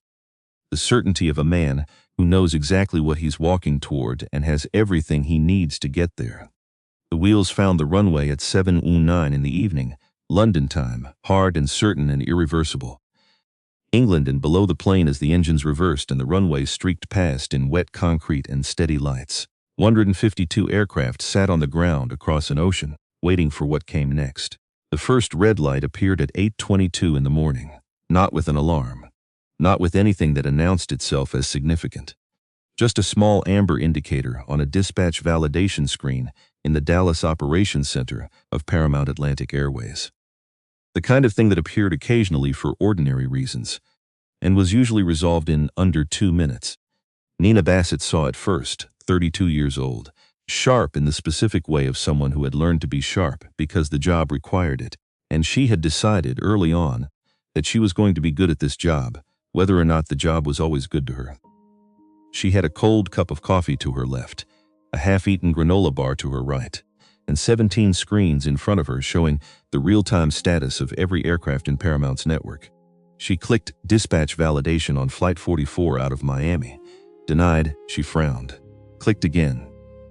The certainty of a man who knows exactly what he's walking toward and has everything he needs to get there. The wheels found the runway at 7:09 in the evening, London time, hard and certain and irreversible. England, and below the plane as the engines reversed and the runway streaked past in wet concrete and steady lights. 152 aircraft sat on the ground across an ocean, waiting for what came next. The first red light appeared at 8:22 in the morning, not with an alarm. Not with anything that announced itself as significant. Just a small amber indicator on a dispatch validation screen in the Dallas Operations Center of Paramount Atlantic Airways. The kind of thing that appeared occasionally for ordinary reasons, and was usually resolved in under 2 minutes. Nina Bassett saw it first, 32 years old, sharp in the specific way of someone who had learned to be sharp because the job required it, and she had decided early on that she was going to be good at this job, whether or not the job was always good to her. She had a cold cup of coffee to her left, a half-eaten granola bar to her right, and 17 screens in front of her showing the real-time status of every aircraft in Paramount's network. She clicked dispatch validation on Flight 44 out of Miami. Denied, she frowned. Clicked again.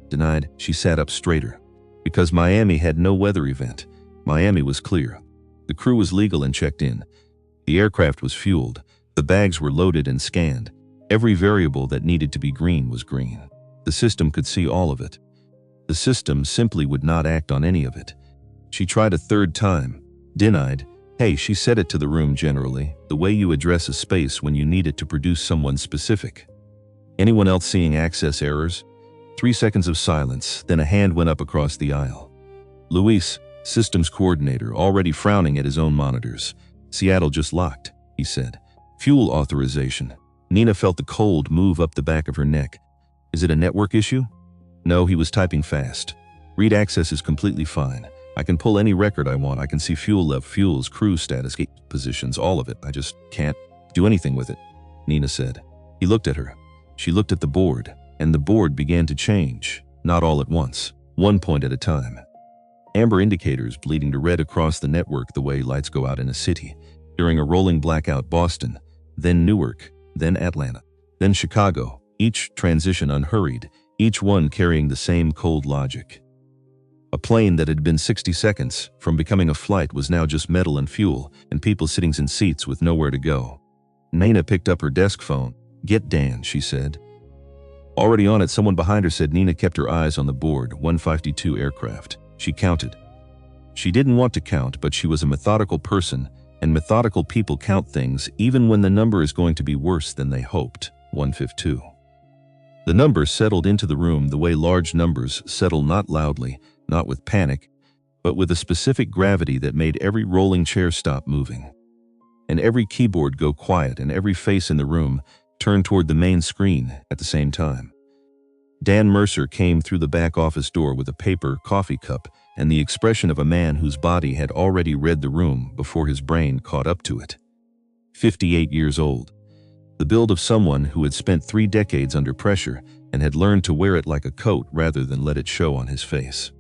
Denied, she sat up straighter. Because Miami had no weather event. Miami was clear. The crew was legal and checked in. The aircraft was fueled. The bags were loaded and scanned. Every variable that needed to be green was green. The system could see all of it. The system simply would not act on any of it. She tried a third time. Denied. Hey, she said it to the room generally, the way you address a space when you need it to produce someone specific. Anyone else seeing access errors? 3 seconds of silence, then a hand went up across the aisle. Luis, systems coordinator, already frowning at his own monitors. Seattle just locked, he said. Fuel authorization. Nina felt the cold move up the back of her neck. Is it a network issue? No, he was typing fast. Read access is completely fine. I can pull any record I want. I can see fuel level, fuels, crew status, gate positions, all of it. I just can't do anything with it, Nina said. He looked at her. She looked at the board, and the board began to change, not all at once, 1 point at a time. Amber indicators bleeding to red across the network the way lights go out in a city. During a rolling blackout, Boston, then Newark, then Atlanta, then Chicago, each transition unhurried, each one carrying the same cold logic. A plane that had been 60 seconds from becoming a flight was now just metal and fuel, and people sitting in seats with nowhere to go. Nina picked up her desk phone. Get Dan, she said. Already on it, someone behind her said. Nina kept her eyes on the board, 152 aircraft. She counted. She didn't want to count, but she was a methodical person, and methodical people count things even when the number is going to be worse than they hoped, 152. The number settled into the room the way large numbers settle, not loudly, not with panic, but with a specific gravity that made every rolling chair stop moving. And every keyboard go quiet, and every face in the room turn toward the main screen at the same time. Dan Mercer came through the back office door with a paper coffee cup and the expression of a man whose body had already read the room before his brain caught up to it. 58 years old. The build of someone who had spent 3 decades under pressure and had learned to wear it like a coat rather than let it show on his face.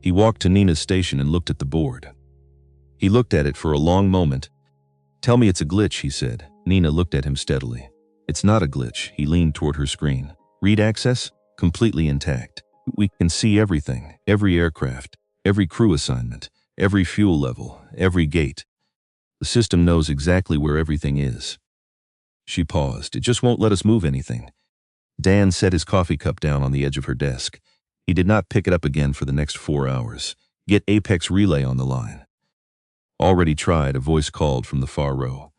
He walked to Nina's station and looked at the board. He looked at it for a long moment. Tell me it's a glitch, he said. Nina looked at him steadily. It's not a glitch. He leaned toward her screen. Read access? Completely intact. We can see everything, every aircraft, every crew assignment, every fuel level, every gate. The system knows exactly where everything is. She paused. It just won't let us move anything. Dan set his coffee cup down on the edge of her desk. He did not pick it up again for the next 4 hours. Get Apex Relay on the line. Already tried, a voice called from the far row.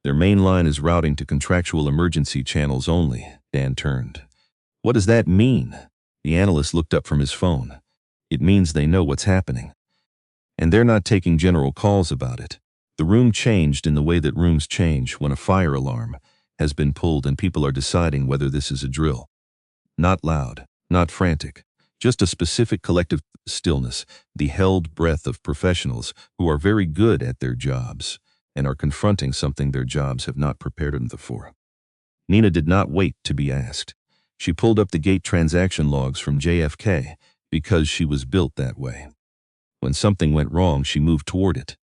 Their main line is routing to contractual emergency channels only. Dan turned. What does that mean? The analyst looked up from his phone. It means they know what's happening. And they're not taking general calls about it. The room changed in the way that rooms change when a fire alarm has been pulled and people are deciding whether this is a drill. Not loud, not frantic, just a specific collective stillness, the held breath of professionals who are very good at their jobs and are confronting something their jobs have not prepared them for. Nina did not wait to be asked. She pulled up the gate transaction logs from JFK because she was built that way. When something went wrong, she moved toward it.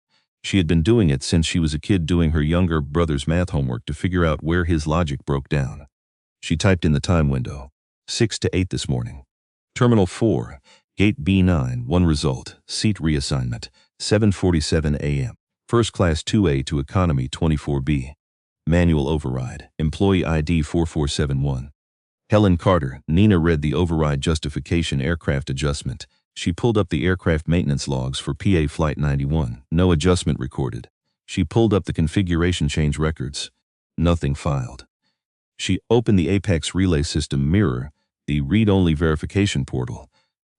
She had been doing it since she was a kid, doing her younger brother's math homework to figure out where his logic broke down. She typed in the time window, 6 to 8 this morning. Terminal 4, Gate B9, 1 result, seat reassignment, 7:47 a.m. First Class 2A to Economy 24B. Manual override, Employee ID 4471. Helen Carter. Nina read the override justification, aircraft adjustment. She pulled up the aircraft maintenance logs for PA Flight 91. No adjustment recorded. She pulled up the configuration change records. Nothing filed. She opened the Apex Relay System mirror, the read-only verification portal.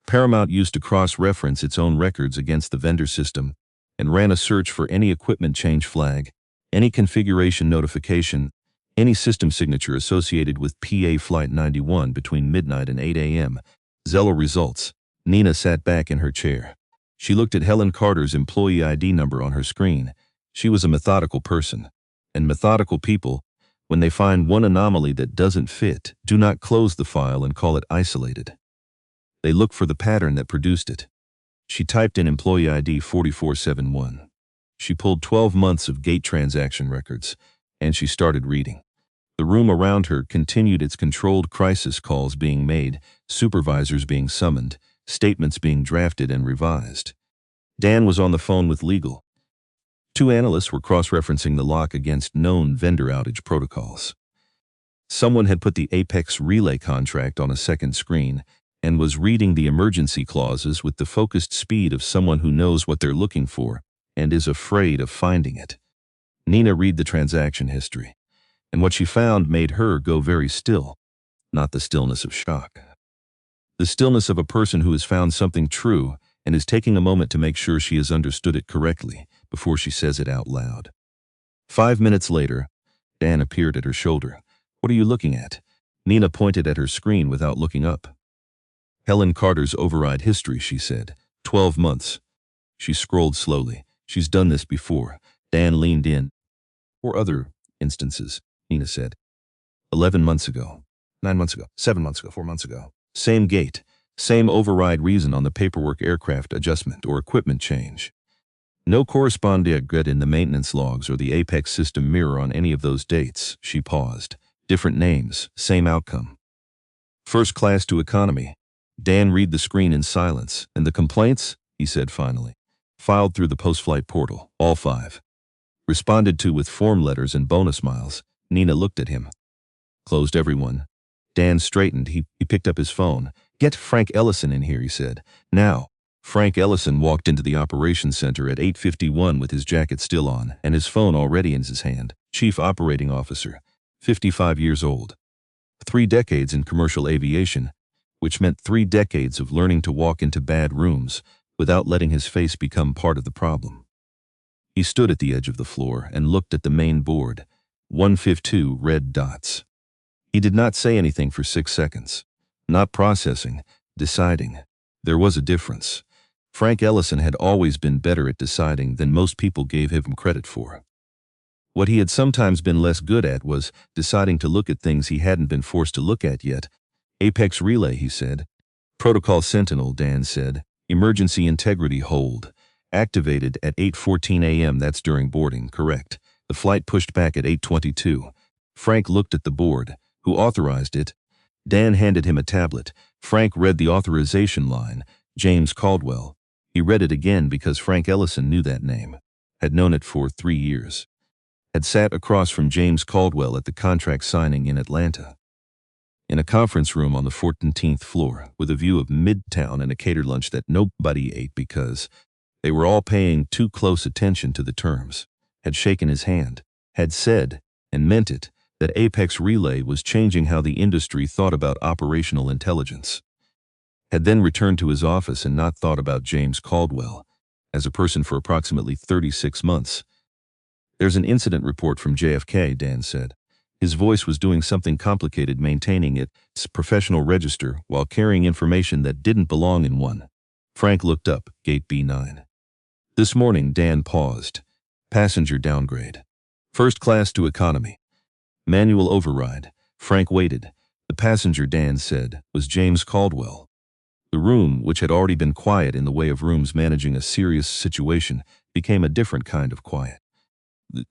Paramount used to cross-reference its own records against the vendor system and ran a search for any equipment change flag, any configuration notification, any system signature associated with PA Flight 91 between midnight and 8 a.m. Zello results. Nina sat back in her chair. She looked at Helen Carter's employee ID number on her screen. She was a methodical person. And methodical people, when they find one anomaly that doesn't fit, do not close the file and call it isolated. They look for the pattern that produced it. She typed in employee ID 4471. She pulled 12 months of gate transaction records, and she started reading. The room around her continued its controlled crisis calls being made, supervisors being summoned, statements being drafted and revised. Dan was on the phone with legal. 2 analysts were cross-referencing the lock against known vendor outage protocols. Someone had put the Apex Relay contract on a second screen and was reading the emergency clauses with the focused speed of someone who knows what they're looking for and is afraid of finding it. Nina read the transaction history, and what she found made her go very still, not the stillness of shock. The stillness of a person who has found something true and is taking a moment to make sure she has understood it correctly before she says it out loud. 5 minutes later, Dan appeared at her shoulder. "What are you looking at?" Nina pointed at her screen without looking up. "Helen Carter's override history," she said. 12 months. She scrolled slowly. "She's done this before." Dan leaned in. "Or other instances," Nina said. 11 months ago. 9 months ago. 7 months ago. 4 months ago. Same gate. Same override reason on the paperwork, aircraft adjustment or equipment change. No corresponding grid in the maintenance logs or the Apex system mirror on any of those dates." She paused. "Different names, same outcome. First class to economy." Dan read the screen in silence. "And the complaints?" he said finally. "Filed through the post-flight portal, all 5. Responded to with form letters and bonus miles." Nina looked at him. "Closed everyone." Dan straightened. He picked up his phone. "Get Frank Ellison in here," he said. "Now." Frank Ellison walked into the operations center at 8:51 with his jacket still on and his phone already in his hand. Chief Operating Officer, 55 years old. 3 decades in commercial aviation, which meant 3 decades of learning to walk into bad rooms without letting his face become part of the problem. He stood at the edge of the floor and looked at the main board. 152 red dots. He did not say anything for 6 seconds. Not processing, deciding. There was a difference. Frank Ellison had always been better at deciding than most people gave him credit for. What he had sometimes been less good at was deciding to look at things he hadn't been forced to look at yet. "Apex relay," he said. "Protocol Sentinel," Dan said. "Emergency integrity hold. Activated at 8:14 a.m. That's during boarding, correct. The flight pushed back at 8:22. Frank looked at the board. "Who authorized it?" Dan handed him a tablet. Frank read the authorization line. "James Caldwell." He read it again because Frank Ellison knew that name. Had known it for 3 years. Had sat across from James Caldwell at the contract signing in Atlanta. In a conference room on the 14th floor, with a view of Midtown and a catered lunch that nobody ate because they were all paying too close attention to the terms. Had shaken his hand. Had said, and meant it, that Apex Relay was changing how the industry thought about operational intelligence. Had then returned to his office and not thought about James Caldwell as a person for approximately 36 months. "There's an incident report from JFK, Dan said. His voice was doing something complicated, maintaining its professional register while carrying information that didn't belong in one. Frank looked up, gate B9. "This morning," Dan paused. "Passenger downgrade. First class to economy. Manual override." Frank waited. The passenger, Dan said, was James Caldwell. The room, which had already been quiet in the way of rooms managing a serious situation, became a different kind of quiet.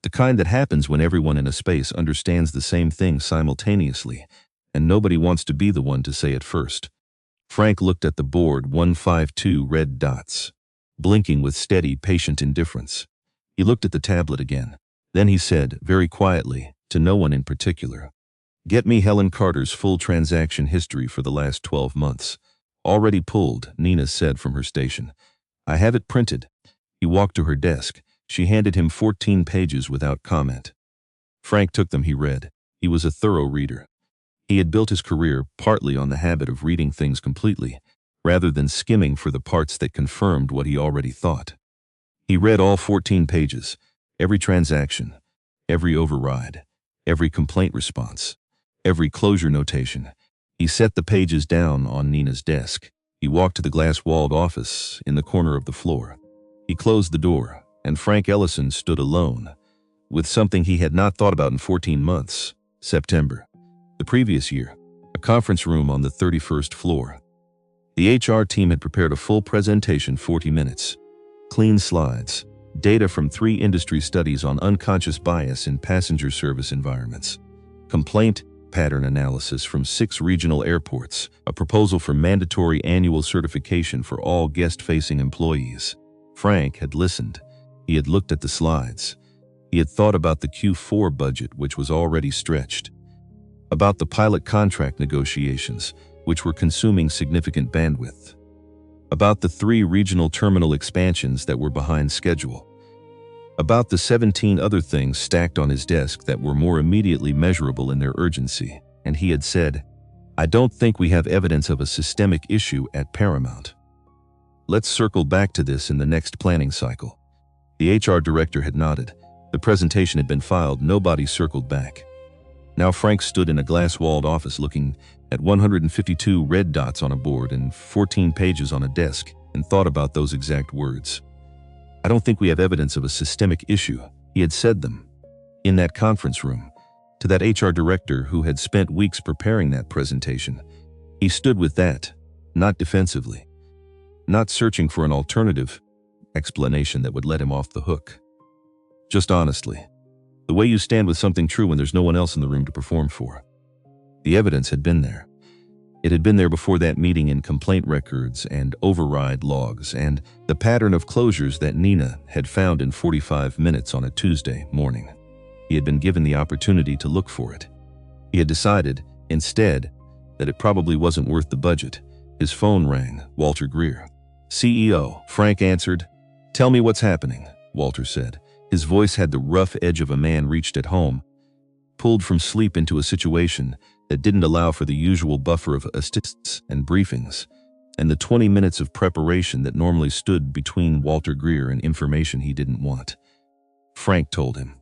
The kind that happens when everyone in a space understands the same thing simultaneously, and nobody wants to be the one to say it first. Frank looked at the board, 152 red dots, blinking with steady, patient indifference. He looked at the tablet again. Then he said, very quietly, to no one in particular, "Get me Helen Carter's full transaction history for the last 12 months. "Already pulled," Nina said from her station. "I have it printed." He walked to her desk. She handed him 14 pages without comment. Frank took them. He read. He was a thorough reader. He had built his career partly on the habit of reading things completely, rather than skimming for the parts that confirmed what he already thought. He read all 14 pages, every transaction, every override, every complaint response, every closure notation. He set the pages down on Nina's desk. He walked to the glass-walled office in the corner of the floor. He closed the door, and Frank Ellison stood alone, with something he had not thought about in 14 months. September. The previous year, a conference room on the 31st floor. The HR team had prepared a full presentation, 40 minutes. Clean slides, data from 3 industry studies on unconscious bias in passenger service environments. Complaint pattern analysis from 6 regional airports, a proposal for mandatory annual certification for all guest-facing employees. Frank had listened. He had looked at the slides. He had thought about the Q4 budget, which was already stretched. About the pilot contract negotiations, which were consuming significant bandwidth. About the 3 regional terminal expansions that were behind schedule. About the 17 other things stacked on his desk that were more immediately measurable in their urgency, and he had said, "I don't think we have evidence of a systemic issue at Paramount. Let's circle back to this in the next planning cycle. The HR director had nodded. The presentation had been filed. Nobody circled back. Now Frank stood in a glass-walled office looking at 152 red dots on a board and 14 pages on a desk and thought about those exact words. I don't think we have evidence of a systemic issue. He had said them in that conference room to that HR director who had spent weeks preparing that presentation. He stood with that, not defensively, not searching for an alternative explanation that would let him off the hook. Just honestly, the way you stand with something true when there's no one else in the room to perform for. The evidence had been there. It had been there before that meeting in complaint records and override logs and the pattern of closures that Nina had found in 45 minutes on a Tuesday morning. He had been given the opportunity to look for it. He had decided, instead, that it probably wasn't worth the budget. His phone rang. Walter Greer. CEO. Frank answered. "Tell me what's happening," Walter said. His voice had the rough edge of a man reached at home, pulled from sleep into a situation that didn't allow for the usual buffer of assists and briefings, and the 20 minutes of preparation that normally stood between Walter Greer and information he didn't want. Frank told him.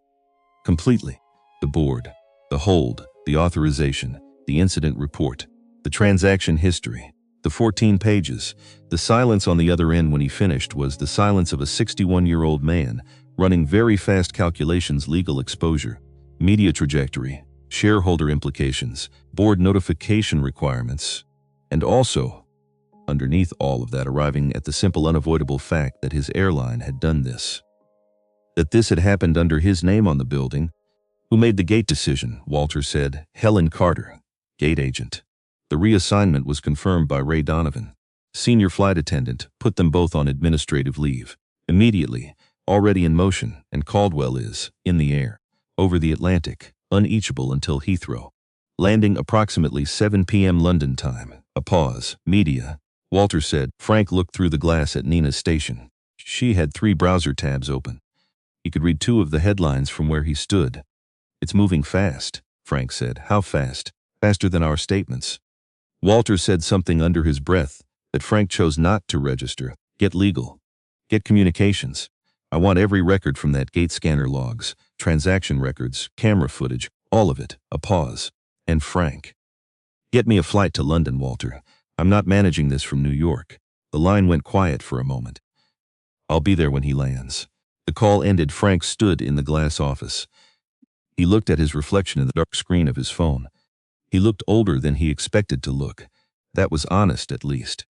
Completely. The board, the hold, the authorization, the incident report, the transaction history, the 14 pages. The silence on the other end when he finished was the silence of a 61-year-old man running very fast calculations, legal exposure, media trajectory, shareholder implications, board notification requirements, and also, underneath all of that, arriving at the simple unavoidable fact that his airline had done this. That this had happened under his name on the building. Who made the gate decision? Walter said. Helen Carter, gate agent. The reassignment was confirmed by Ray Donovan, senior flight attendant, put them both on administrative leave. Immediately, already in motion, and Caldwell is, in the air, over the Atlantic, uneachable until Heathrow. Landing approximately 7 p.m. London time. A pause. Media. Walter said. Frank looked through the glass at Nina's station. She had 3 browser tabs open. He could read 2 of the headlines from where he stood. It's moving fast, Frank said. How fast? Faster than our statements. Walter said something under his breath that Frank chose not to register. Get legal. Get communications. I want every record from that gate scanner, logs, transaction records, camera footage, all of it. A pause. And Frank. Get me a flight to London, Walter. I'm not managing this from New York. The line went quiet for a moment. I'll be there when he lands. The call ended. Frank stood in the glass office. He looked at his reflection in the dark screen of his phone. He looked older than he expected to look. That was honest, at least.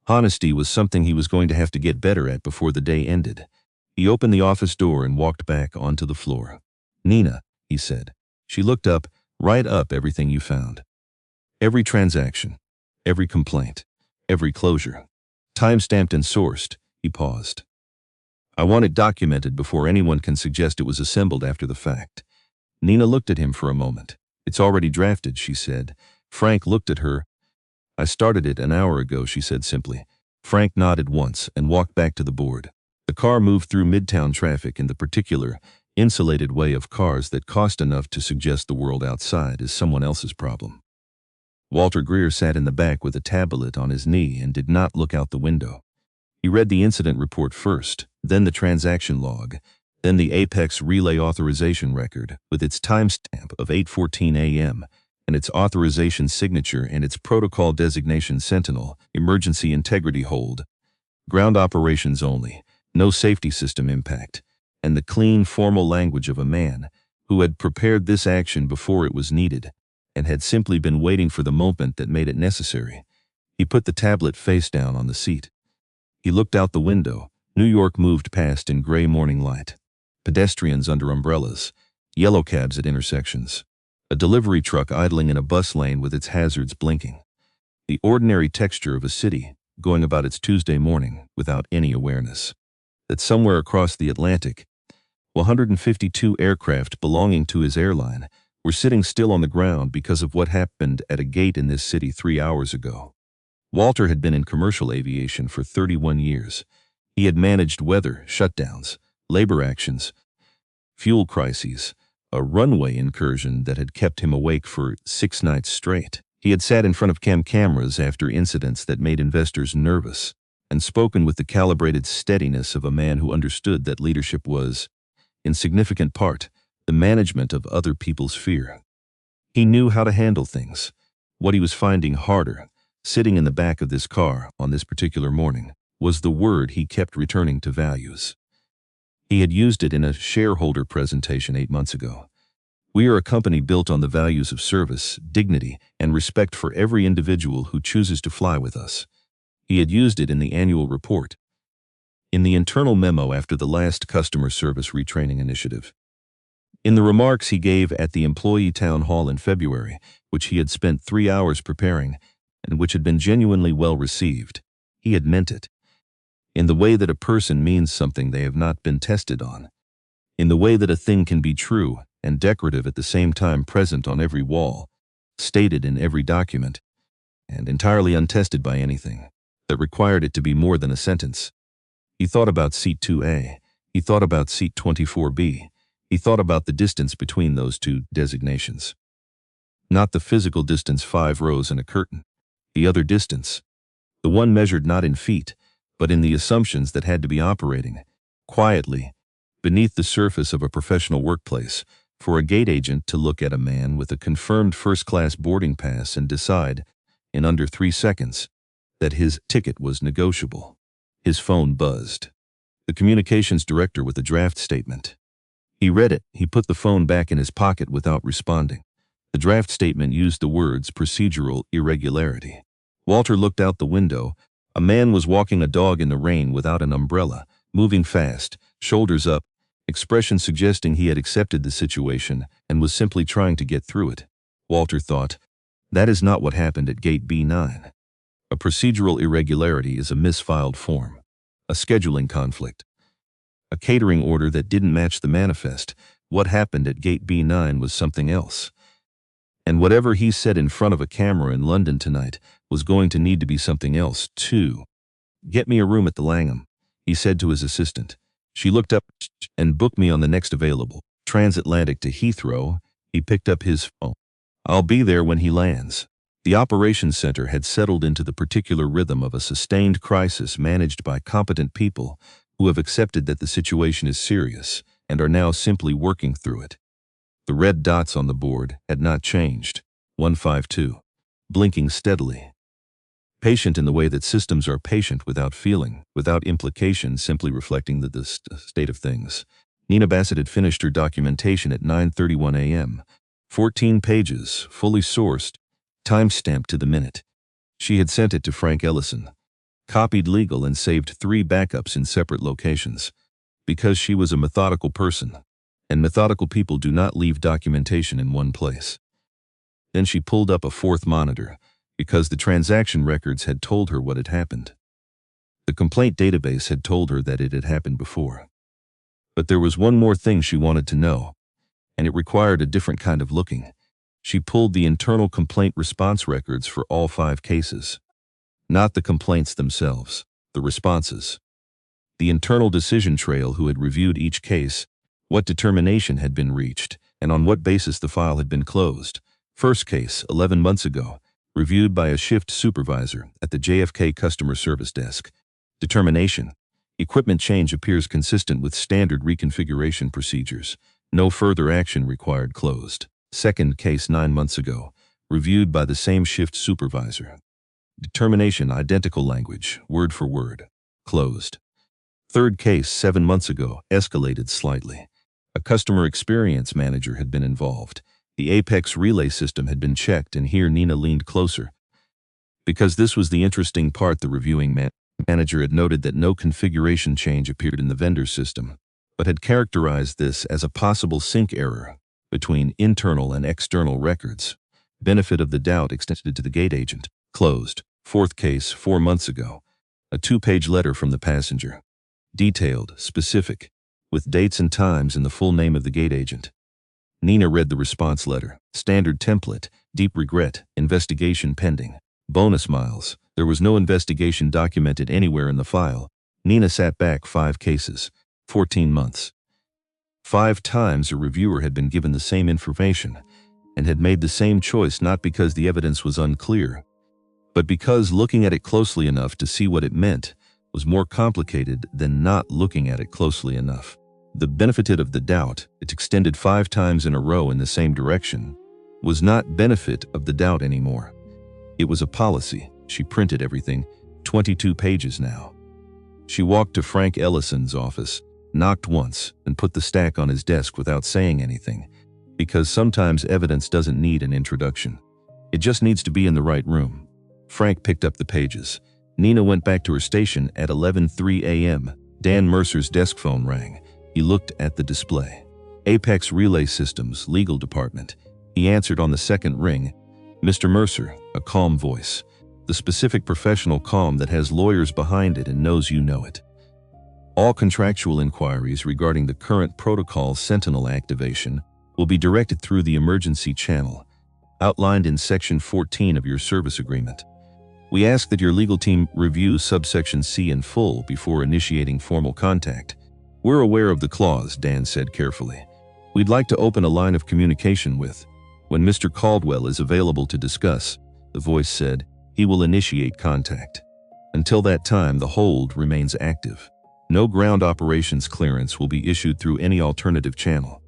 Honesty was something he was going to have to get better at before the day ended. He opened the office door and walked back onto the floor. Nina, he said. She looked up. Write up everything you found. Every transaction, every complaint, every closure. Time-stamped and sourced. He paused. I want it documented before anyone can suggest it was assembled after the fact. Nina looked at him for a moment. It's already drafted, she said. Frank looked at her. I started it an hour ago, she said simply. Frank nodded once and walked back to the board. The car moved through midtown traffic in the particular, insulated way of cars that cost enough to suggest the world outside is someone else's problem. Walter Greer sat in the back with a tablet on his knee and did not look out the window. He read the incident report first, then the transaction log, then the Apex Relay Authorization Record with its timestamp of 8:14 a.m. and its authorization signature and its protocol designation Sentinel, Emergency Integrity Hold, ground operations only, no safety system impact, and the clean, formal language of a man who had prepared this action before it was needed and had simply been waiting for the moment that made it necessary. He put the tablet face down on the seat. He looked out the window. New York moved past in gray morning light. Pedestrians under umbrellas, yellow cabs at intersections, a delivery truck idling in a bus lane with its hazards blinking. The ordinary texture of a city going about its Tuesday morning without any awareness that somewhere across the Atlantic, 152 aircraft belonging to his airline were sitting still on the ground because of what happened at a gate in this city 3 hours ago. Walter had been in commercial aviation for 31 years. He had managed weather, shutdowns, labor actions, fuel crises, a runway incursion that had kept him awake for 6 nights straight. He had sat in front of cameras after incidents that made investors nervous, and spoken with the calibrated steadiness of a man who understood that leadership was, in significant part, the management of other people's fear. He knew how to handle things. What he was finding harder, sitting in the back of this car on this particular morning, was the word he kept returning to: values. He had used it in a shareholder presentation 8 months ago. We are a company built on the values of service, dignity, and respect for every individual who chooses to fly with us. He had used it in the annual report, in the internal memo after the last customer service retraining initiative, in the remarks he gave at the employee town hall in February, which he had spent 3 hours preparing and which had been genuinely well received. He had meant it. In the way that a person means something they have not been tested on. In the way that a thing can be true and decorative at the same time, present on every wall, stated in every document, and entirely untested by anything that required it to be more than a sentence. He thought about seat 2A. He thought about seat 24B. He thought about the distance between those two designations. Not the physical distance, 5 rows and a curtain. The other distance. The one measured not in feet, but in the assumptions that had to be operating, quietly, beneath the surface of a professional workplace, for a gate agent to look at a man with a confirmed first-class boarding pass and decide, in under 3 seconds, that his ticket was negotiable. His phone buzzed. The communications director with a draft statement. He read it. He put the phone back in his pocket without responding. The draft statement used the words procedural irregularity. Walter looked out the window. A man was walking a dog in the rain without an umbrella, moving fast, shoulders up, expression suggesting he had accepted the situation and was simply trying to get through it. Walter thought, that is not what happened at gate B9. A procedural irregularity is a misfiled form, a scheduling conflict, a catering order that didn't match the manifest. What happened at gate B9 was something else. And whatever he said in front of a camera in London tonight was going to need to be something else, too. Get me a room at the Langham, he said to his assistant. She looked up and booked me on the next available transatlantic to Heathrow. He picked up his phone. I'll be there when he lands. The operations center had settled into the particular rhythm of a sustained crisis managed by competent people who have accepted that the situation is serious and are now simply working through it. The red dots on the board had not changed. 152. Blinking steadily. Patient in the way that systems are patient, without feeling, without implication, simply reflecting the state of things. Nina Bassett had finished her documentation at 9:31 a.m. 14 pages, fully sourced, time-stamped to the minute. She had sent it to Frank Ellison, copied legal, and saved 3 backups in separate locations, because she was a methodical person, and methodical people do not leave documentation in one place. Then she pulled up a 4th monitor, because the transaction records had told her what had happened. The complaint database had told her that it had happened before. But there was one more thing she wanted to know, and it required a different kind of looking. She pulled the internal complaint response records for all 5 cases. Not the complaints themselves, the responses. The internal decision trail who had reviewed each case, what determination had been reached, and on what basis the file had been closed. First case, 11 months ago, reviewed by a shift supervisor at the JFK customer service desk. Determination. Equipment change appears consistent with standard reconfiguration procedures. No further action required. Closed. Second case, 9 months ago, reviewed by the same shift supervisor. Determination, identical language, word for word. Closed. Third case, 7 months ago, escalated slightly. A customer experience manager had been involved. The Apex relay system had been checked, and here Nina leaned closer. Because this was the interesting part, the reviewing manager had noted that no configuration change appeared in the vendor system, but had characterized this as a possible sync error between internal and external records. Benefit of the doubt extended to the gate agent. Closed. Fourth case, 4 months ago. A 2-page letter from the passenger. Detailed, specific, with dates and times and the full name of the gate agent. Nina read the response letter. Standard template. Deep regret. Investigation pending. Bonus miles. There was no investigation documented anywhere in the file. Nina sat back. 5 cases. 14 months. 5 times a reviewer had been given the same information and had made the same choice, not because the evidence was unclear, but because, looking at it closely enough to see what it meant, was more complicated than not looking at it closely enough. The benefit of the doubt, it extended 5 times in a row in the same direction, was not benefit of the doubt anymore. It was a policy. She printed everything, 22 pages now. She walked to Frank Ellison's office, knocked once, and put the stack on his desk without saying anything, because sometimes evidence doesn't need an introduction. It just needs to be in the right room. Frank picked up the pages. Nina went back to her station at 11:03 a.m. Dan Mercer's desk phone rang. He looked at the display. Apex Relay Systems, Legal Department. He answered on the second ring. Mr. Mercer, a calm voice. The specific professional calm that has lawyers behind it and knows you know it. All contractual inquiries regarding the current protocol Sentinel activation will be directed through the emergency channel, outlined in Section 14 of your service agreement. We ask that your legal team review subsection C in full before initiating formal contact. We're aware of the clause, Dan said carefully. We'd like to open a line of communication with. When Mr. Caldwell is available to discuss, the voice said, he will initiate contact. Until that time, the hold remains active. No ground operations clearance will be issued through any alternative channel.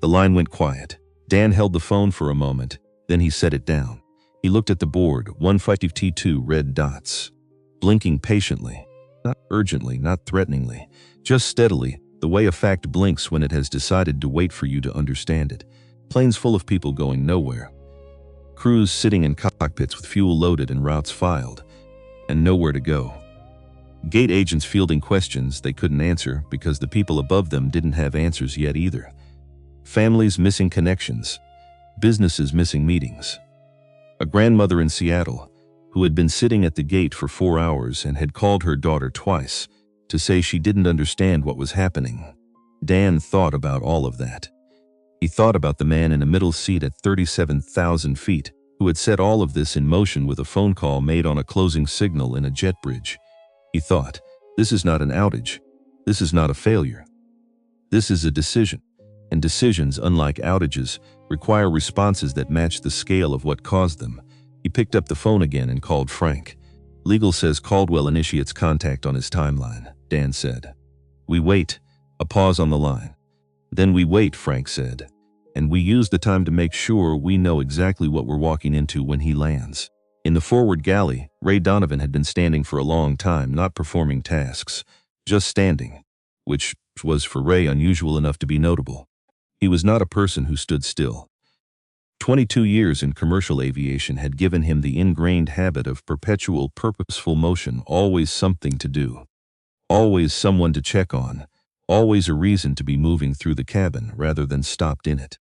The line went quiet. Dan held the phone for a moment, then he set it down. He looked at the board, 152 red dots, blinking patiently, not urgently, not threateningly, just steadily, the way a fact blinks when it has decided to wait for you to understand it. Planes full of people going nowhere. Crews sitting in cockpits with fuel loaded and routes filed, and nowhere to go. Gate agents fielding questions they couldn't answer because the people above them didn't have answers yet either. Families missing connections. Businesses missing meetings. A grandmother in Seattle, who had been sitting at the gate for 4 hours and had called her daughter twice to say she didn't understand what was happening. Dan thought about all of that. He thought about the man in a middle seat at 37,000 feet who had set all of this in motion with a phone call made on a closing signal in a jet bridge. He thought, this is not an outage. This is not a failure. This is a decision. And decisions, unlike outages, require responses that match the scale of what caused them. He picked up the phone again and called Frank. Legal says Caldwell initiates contact on his timeline, Dan said. We wait. A pause on the line. Then we wait, Frank said. And we use the time to make sure we know exactly what we're walking into when he lands. In the forward galley, Ray Donovan had been standing for a long time, not performing tasks, just standing, which was for Ray unusual enough to be notable. He was not a person who stood still. 22 years in commercial aviation had given him the ingrained habit of perpetual purposeful motion, always something to do, always someone to check on, always a reason to be moving through the cabin rather than stopped in it.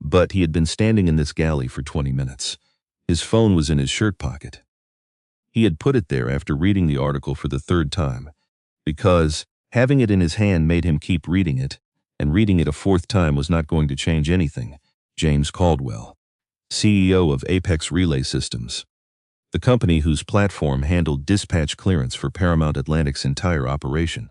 But he had been standing in this galley for 20 minutes. His phone was in his shirt pocket. He had put it there after reading the article for the 3rd time, because having it in his hand made him keep reading it, and reading it a 4th time was not going to change anything. James Caldwell, CEO of Apex Relay Systems, the company whose platform handled dispatch clearance for Paramount Atlantic's entire operation.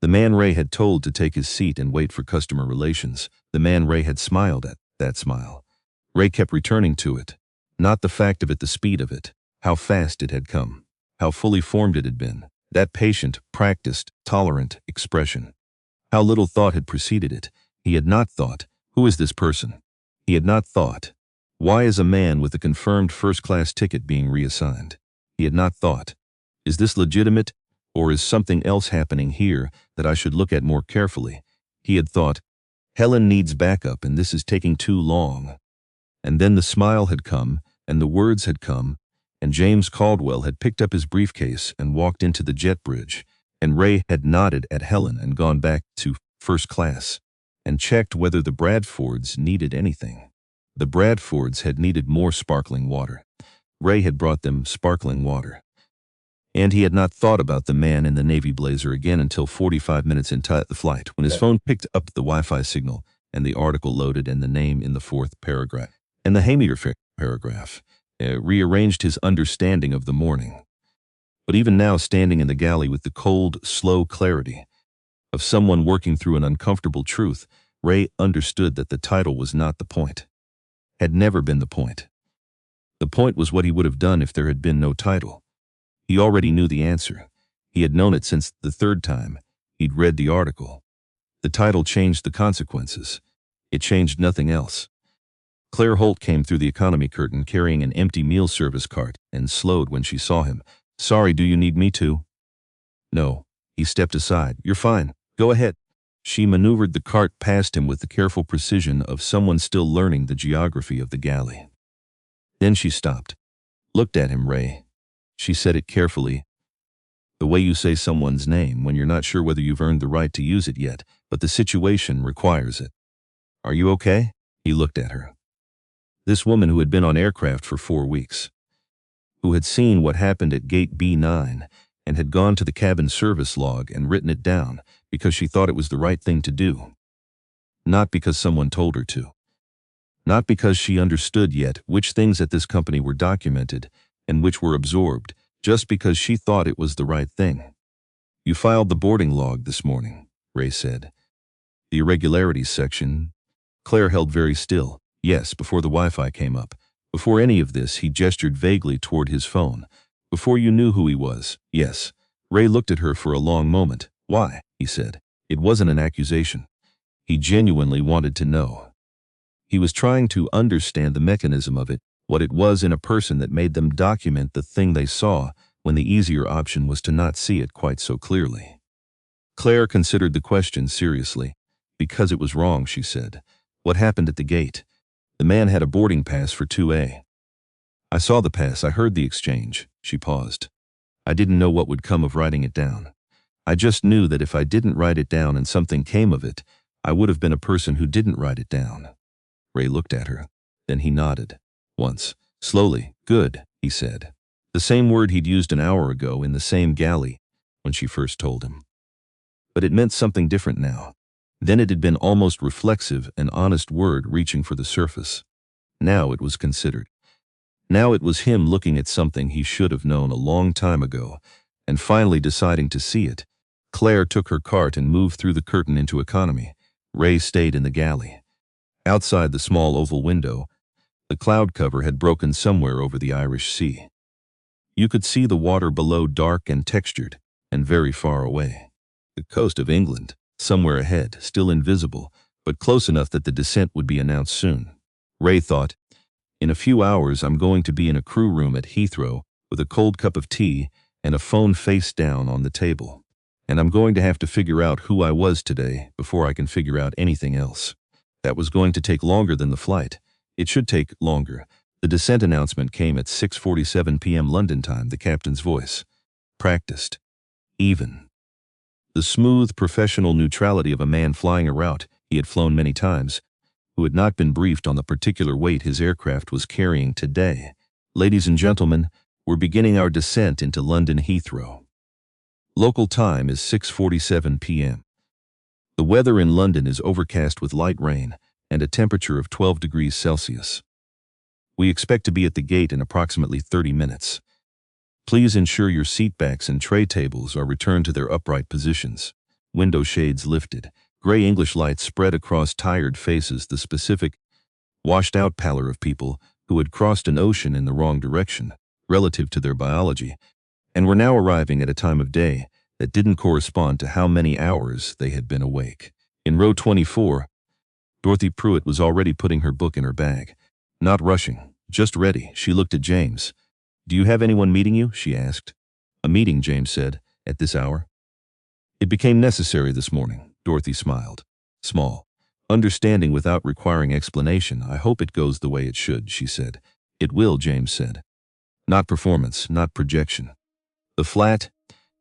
The man Ray had told to take his seat and wait for customer relations. The man Ray had smiled at, that smile. Ray kept returning to it. Not the fact of it, the speed of it, how fast it had come, how fully formed it had been, that patient, practiced, tolerant expression. How little thought had preceded it. He had not thought, who is this person? He had not thought, why is a man with a confirmed first-class ticket being reassigned? He had not thought, is this legitimate, or is something else happening here that I should look at more carefully? He had thought, Helen needs backup and this is taking too long. And then the smile had come, and the words had come, and James Caldwell had picked up his briefcase and walked into the jet bridge, and Ray had nodded at Helen and gone back to first class, and checked whether the Bradfords needed anything. The Bradfords had needed more sparkling water. Ray had brought them sparkling water. And he had not thought about the man in the navy blazer again until 45 minutes into the flight, when his phone picked up the Wi-Fi signal, and the article loaded and the name in the 4th paragraph. And the Hamier paragraph rearranged his understanding of the morning. But even now, standing in the galley with the cold, slow clarity of someone working through an uncomfortable truth, Ray understood that the title was not the point, had never been the point. The point was what he would have done if there had been no title. He already knew the answer. He had known it since the third time he'd read the article. The title changed the consequences. It changed nothing else. Claire Holt came through the economy curtain carrying an empty meal service cart and slowed when she saw him. "Sorry, do you need me to?" "No." He stepped aside. "You're fine. Go ahead." She maneuvered the cart past him with the careful precision of someone still learning the geography of the galley. Then she stopped. "Looked at him, Ray." She said it carefully. "The way you say someone's name when you're not sure whether you've earned the right to use it yet, but the situation requires it. Are you okay?" He looked at her. This woman who had been on aircraft for 4 weeks, who had seen what happened at gate B9 and had gone to the cabin service log and written it down because she thought it was the right thing to do. Not because someone told her to. Not because she understood yet which things at this company were documented and which were absorbed, just because she thought it was the right thing. "You filed the boarding log this morning," Ray said. "The irregularities section." Claire held very still. "Yes, before the Wi-Fi came up. Before any of this," he gestured vaguely toward his phone. "Before you knew who he was, yes." Ray looked at her for a long moment. "Why?" he said. It wasn't an accusation. He genuinely wanted to know. He was trying to understand the mechanism of it, what it was in a person that made them document the thing they saw when the easier option was to not see it quite so clearly. Claire considered the question seriously. "Because it was wrong," she said. "What happened at the gate? The man had a boarding pass for 2A. I saw the pass, I heard the exchange." She paused. "I didn't know what would come of writing it down. I just knew that if I didn't write it down and something came of it, I would have been a person who didn't write it down." Ray looked at her. Then he nodded. Once, slowly. "Good," he said. The same word he'd used an hour ago in the same galley when she first told him. But it meant something different now. Then it had been almost reflexive, an honest word reaching for the surface. Now it was considered. Now it was him looking at something he should have known a long time ago, and finally deciding to see it. Claire took her cart and moved through the curtain into economy. Ray stayed in the galley. Outside the small oval window, the cloud cover had broken somewhere over the Irish Sea. You could see the water below, dark and textured, and very far away. The coast of England, somewhere ahead, still invisible, but close enough that the descent would be announced soon. Ray thought, "In a few hours I'm going to be in a crew room at Heathrow with a cold cup of tea and a phone face down on the table. And I'm going to have to figure out who I was today before I can figure out anything else. That was going to take longer than the flight. It should take longer." The descent announcement came at 6:47 p.m. London time, the captain's voice. Practiced. Even. The smooth, professional neutrality of a man flying a route he had flown many times, who had not been briefed on the particular weight his aircraft was carrying today. "Ladies and gentlemen, we're beginning our descent into London Heathrow. Local time is 6:47 p.m. The weather in London is overcast with light rain and a temperature of 12 degrees Celsius. We expect to be at the gate in approximately 30 minutes. Please ensure your seatbacks and tray tables are returned to their upright positions. Window shades lifted. Gray English light spread across tired faces, the specific, washed-out pallor of people who had crossed an ocean in the wrong direction, relative to their biology, and were now arriving at a time of day that didn't correspond to how many hours they had been awake. In row 24, Dorothy Pruitt was already putting her book in her bag. Not rushing, just ready. She looked at James. "Do you have anyone meeting you?" she asked. "A meeting," James said, "at this hour?" "It became necessary this morning." Dorothy smiled. Small. Understanding without requiring explanation. "I hope it goes the way it should," she said. "It will," James said. Not performance, not projection. The flat,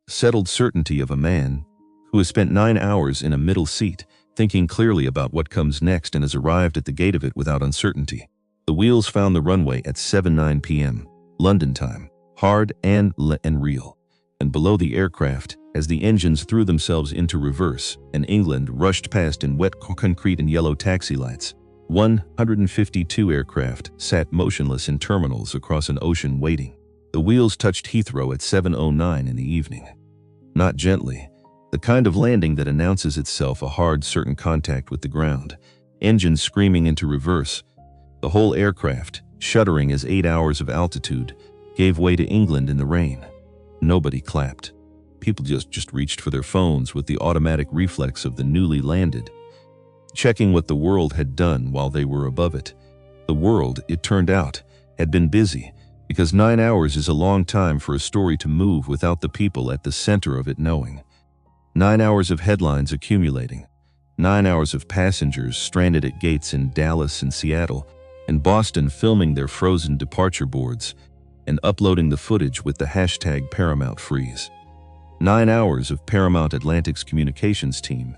settled certainty of a man who has spent 9 hours in a middle seat, thinking clearly about what comes next and has arrived at the gate of it without uncertainty. The wheels found the runway at 7:09 p.m. London time, hard and real. And below the aircraft, as the engines threw themselves into reverse and England rushed past in wet concrete and yellow taxi lights, 152 aircraft sat motionless in terminals across an ocean waiting. The wheels touched Heathrow at 7:09 in the evening. Not gently, the kind of landing that announces itself a hard, certain contact with the ground. Engines screaming into reverse. The whole aircraft, shuddering as 8 hours of altitude, gave way to England in the rain. Nobody clapped. People just reached for their phones with the automatic reflex of the newly landed, checking what the world had done while they were above it. The world, it turned out, had been busy, because 9 hours is a long time for a story to move without the people at the center of it knowing. 9 hours of headlines accumulating. 9 hours of passengers stranded at gates in Dallas and Seattle and Boston filming their frozen departure boards and uploading the footage with the hashtag Paramount Freeze. 9 hours of Paramount Atlantic's communications team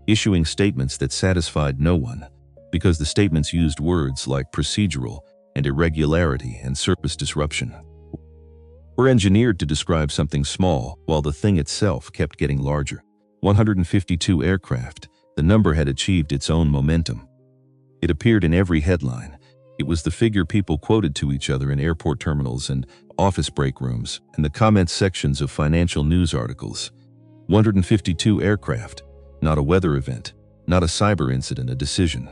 issuing statements that satisfied no one because the statements used words like procedural and irregularity and service disruption. Were engineered to describe something small while the thing itself kept getting larger. 152 aircraft, the number had achieved its own momentum. It appeared in every headline. It was the figure people quoted to each other in airport terminals and office break rooms and the comments sections of financial news articles. 152 aircraft, not a weather event, not a cyber incident, a decision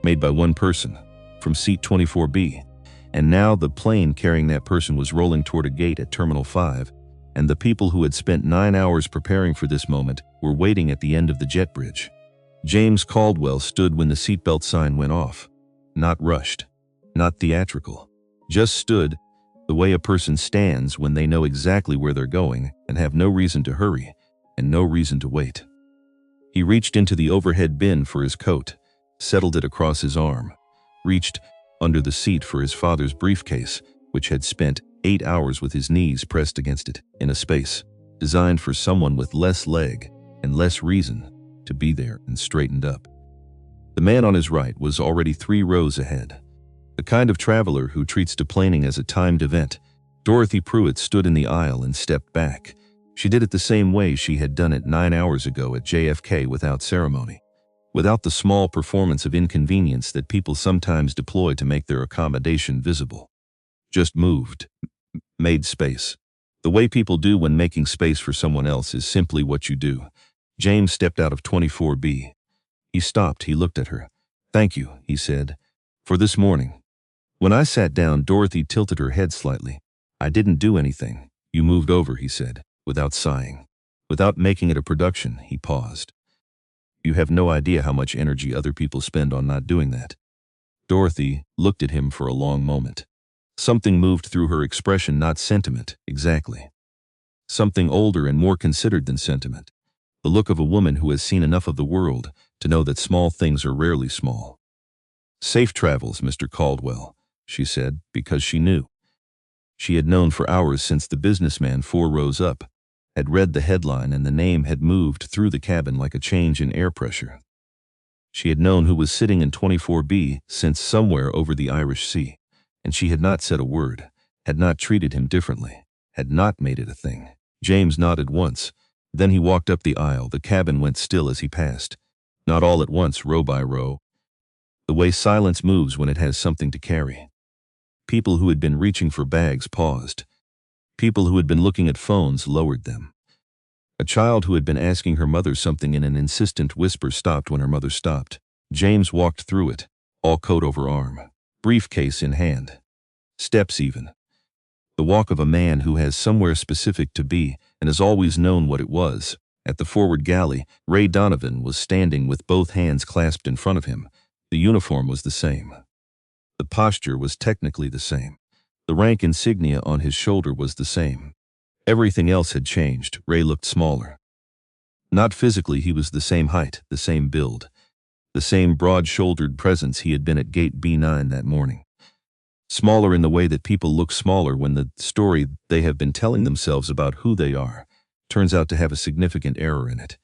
made by one person from seat 24B. And now the plane carrying that person was rolling toward a gate at Terminal 5, and the people who had spent 9 hours preparing for this moment were waiting at the end of the jet bridge. James Caldwell stood when the seatbelt sign went off. Not rushed, not theatrical. Just stood, the way a person stands when they know exactly where they're going and have no reason to hurry and no reason to wait. He reached into the overhead bin for his coat, settled it across his arm, reached under the seat for his father's briefcase, which had spent 8 hours with his knees pressed against it in a space designed for someone with less leg and less reason to be there, and straightened up. The man on his right was already 3 rows ahead. The kind of traveler who treats deplaning as a timed event. Dorothy Pruitt stood in the aisle and stepped back. She did it the same way she had done it 9 hours ago at JFK, without ceremony, without the small performance of inconvenience that people sometimes deploy to make their accommodation visible. Just moved, made space. The way people do when making space for someone else is simply what you do. James stepped out of 24B. He stopped, he looked at her. "Thank you," he said, "for this morning." When I sat down, Dorothy tilted her head slightly. "I didn't do anything. You moved over," he said, without sighing. Without making it a production, he paused. "You have no idea how much energy other people spend on not doing that." Dorothy looked at him for a long moment. Something moved through her expression, not sentiment, exactly. Something older and more considered than sentiment. The look of a woman who has seen enough of the world to know that small things are rarely small. "Safe travels, Mr. Caldwell," she said, because she knew. She had known for hours since the businessman 4 rows up had read the headline, and the name had moved through the cabin like a change in air pressure. She had known who was sitting in 24B since somewhere over the Irish Sea, and she had not said a word, had not treated him differently, had not made it a thing. James nodded once. Then he walked up the aisle. The cabin went still as he passed. Not all at once, row by row. The way silence moves when it has something to carry. People who had been reaching for bags paused. People who had been looking at phones lowered them. A child who had been asking her mother something in an insistent whisper stopped when her mother stopped. James walked through it, all coat over arm, briefcase in hand. Steps even. The walk of a man who has somewhere specific to be and has always known what it was. At the forward galley, Ray Donovan was standing with both hands clasped in front of him. The uniform was the same. The posture was technically the same. The rank insignia on his shoulder was the same. Everything else had changed. Ray looked smaller. Not physically, he was the same height, the same build, the same broad-shouldered presence he had been at gate B9 that morning. Smaller in the way that people look smaller when the story they have been telling themselves about who they are turns out to have a significant error in it.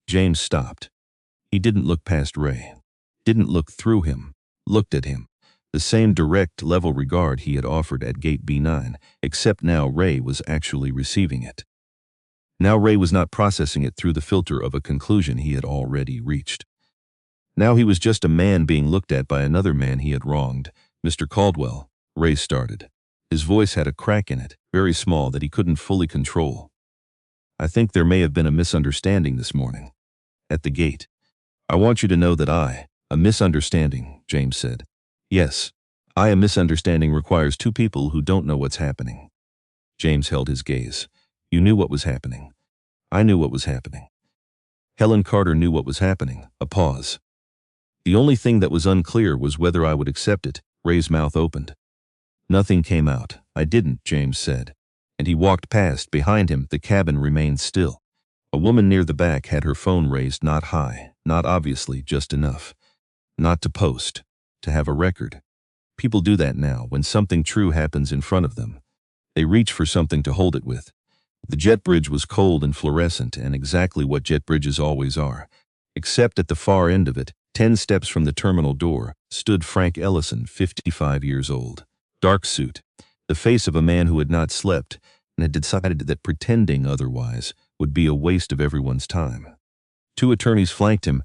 James stopped. He didn't look past Ray. Didn't look through him. Looked at him. The same direct, level regard he had offered at gate B9, except now Ray was actually receiving it. Now Ray was not processing it through the filter of a conclusion he had already reached. Now he was just a man being looked at by another man he had wronged. "Mr. Caldwell," Ray started. His voice had a crack in it, very small, that he couldn't fully control. "I think there may have been a misunderstanding this morning. At the gate. I want you to know that a misunderstanding," James said. "Yes, a misunderstanding requires 2 people who don't know what's happening." James held his gaze. "You knew what was happening. I knew what was happening. Helen Carter knew what was happening. A pause. The only thing that was unclear was whether I would accept it. Ray's mouth opened. Nothing came out. I didn't, James said. And he walked past. Behind him, the cabin remained still. A woman near the back had her phone raised, not high, not obviously, just enough. Not to post, to have a record. People do that now when something true happens in front of them. They reach for something to hold it with. The jet bridge was cold and fluorescent, and exactly what jet bridges always are. Except at the far end of it, 10 steps from the terminal door, stood Frank Ellison, 55 years old. Dark suit, the face of a man who had not slept and had decided that pretending otherwise would be a waste of everyone's time. 2 attorneys flanked him,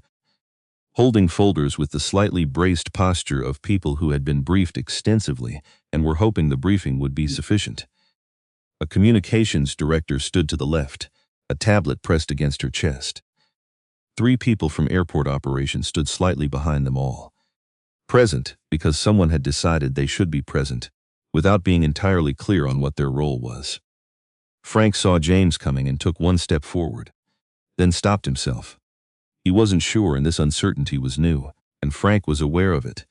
holding folders with the slightly braced posture of people who had been briefed extensively and were hoping the briefing would be sufficient. A communications director stood to the left, a tablet pressed against her chest. 3 people from airport operations stood slightly behind them all. Present because someone had decided they should be present, without being entirely clear on what their role was. Frank saw James coming and took 1 step forward, then stopped himself. He wasn't sure, and this uncertainty was new, and Frank was aware of it,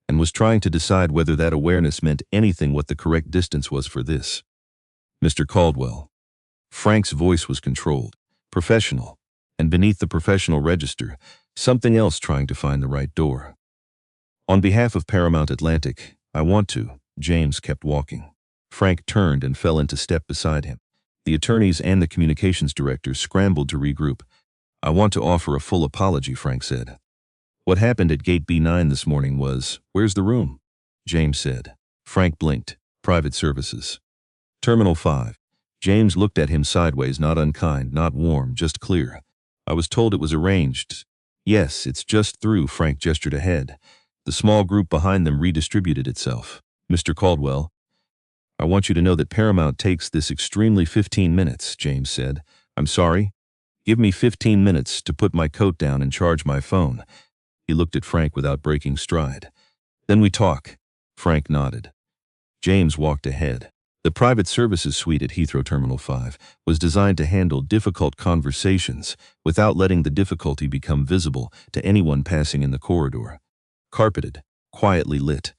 and was trying to decide whether that awareness meant anything, what the correct distance was for this. Mr. Caldwell. Frank's voice was controlled, professional, and beneath the professional register, something else trying to find the right door. On behalf of Paramount Atlantic, I want to. James kept walking. Frank turned and fell into step beside him. The attorneys and the communications director scrambled to regroup. I want to offer a full apology, Frank said. What happened at Gate B9 this morning was, where's the room? James said. Frank blinked. Private services. Terminal 5. James looked at him sideways, not unkind, not warm, just clear. I was told it was arranged. Yes, it's just through. Frank gestured ahead. The small group behind them redistributed itself. Mr. Caldwell, I want you to know that Paramount takes this extremely 15 minutes, James said. I'm sorry. Give me 15 minutes to put my coat down and charge my phone. He looked at Frank without breaking stride. Then we talk. Frank nodded. James walked ahead. The private services suite at Heathrow Terminal 5 was designed to handle difficult conversations without letting the difficulty become visible to anyone passing in the corridor. Carpeted, quietly lit.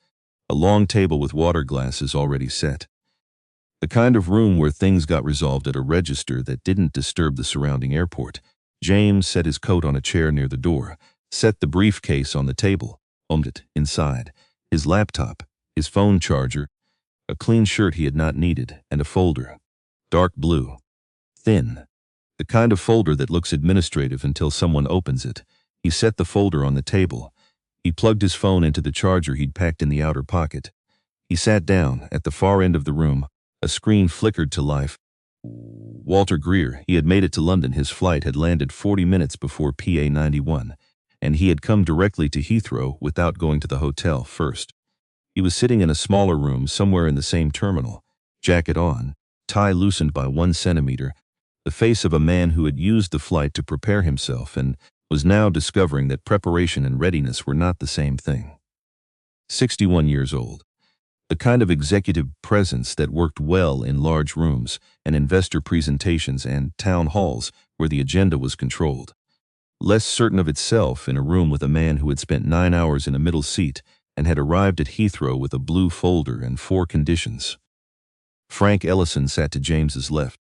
A long table with water glasses already set. The kind of room where things got resolved at a register that didn't disturb the surrounding airport. James set his coat on a chair near the door, set the briefcase on the table, opened it inside, his laptop, his phone charger, a clean shirt he had not needed, and a folder. Dark blue. Thin. The kind of folder that looks administrative until someone opens it. He set the folder on the table. He plugged his phone into the charger he'd packed in the outer pocket. He sat down. At the far end of the room, a screen flickered to life. Walter Greer. He had made it to London. His flight had landed 40 minutes before PA 91, and he had come directly to Heathrow without going to the hotel first. He was sitting in a smaller room somewhere in the same terminal, jacket on, tie loosened by 1 centimeter, the face of a man who had used the flight to prepare himself and was now discovering that preparation and readiness were not the same thing. 61 years old. The kind of executive presence that worked well in large rooms and investor presentations and town halls where the agenda was controlled. Less certain of itself in a room with a man who had spent 9 hours in a middle seat and had arrived at Heathrow with a blue folder and 4 conditions. Frank Ellison sat to James's left.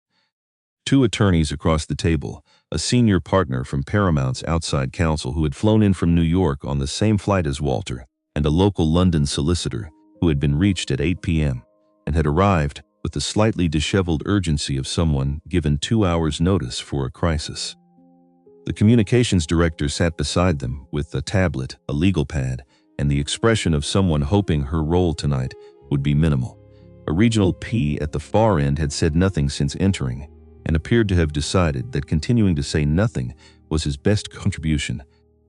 2 attorneys across the table, a senior partner from Paramount's outside counsel who had flown in from New York on the same flight as Walter, and a local London solicitor who had been reached at 8 p.m. and had arrived with the slightly disheveled urgency of someone given 2 hours' notice for a crisis. The communications director sat beside them with a tablet, a legal pad, and the expression of someone hoping her role tonight would be minimal. A regional P at the far end had said nothing since entering, and appeared to have decided that continuing to say nothing was his best contribution.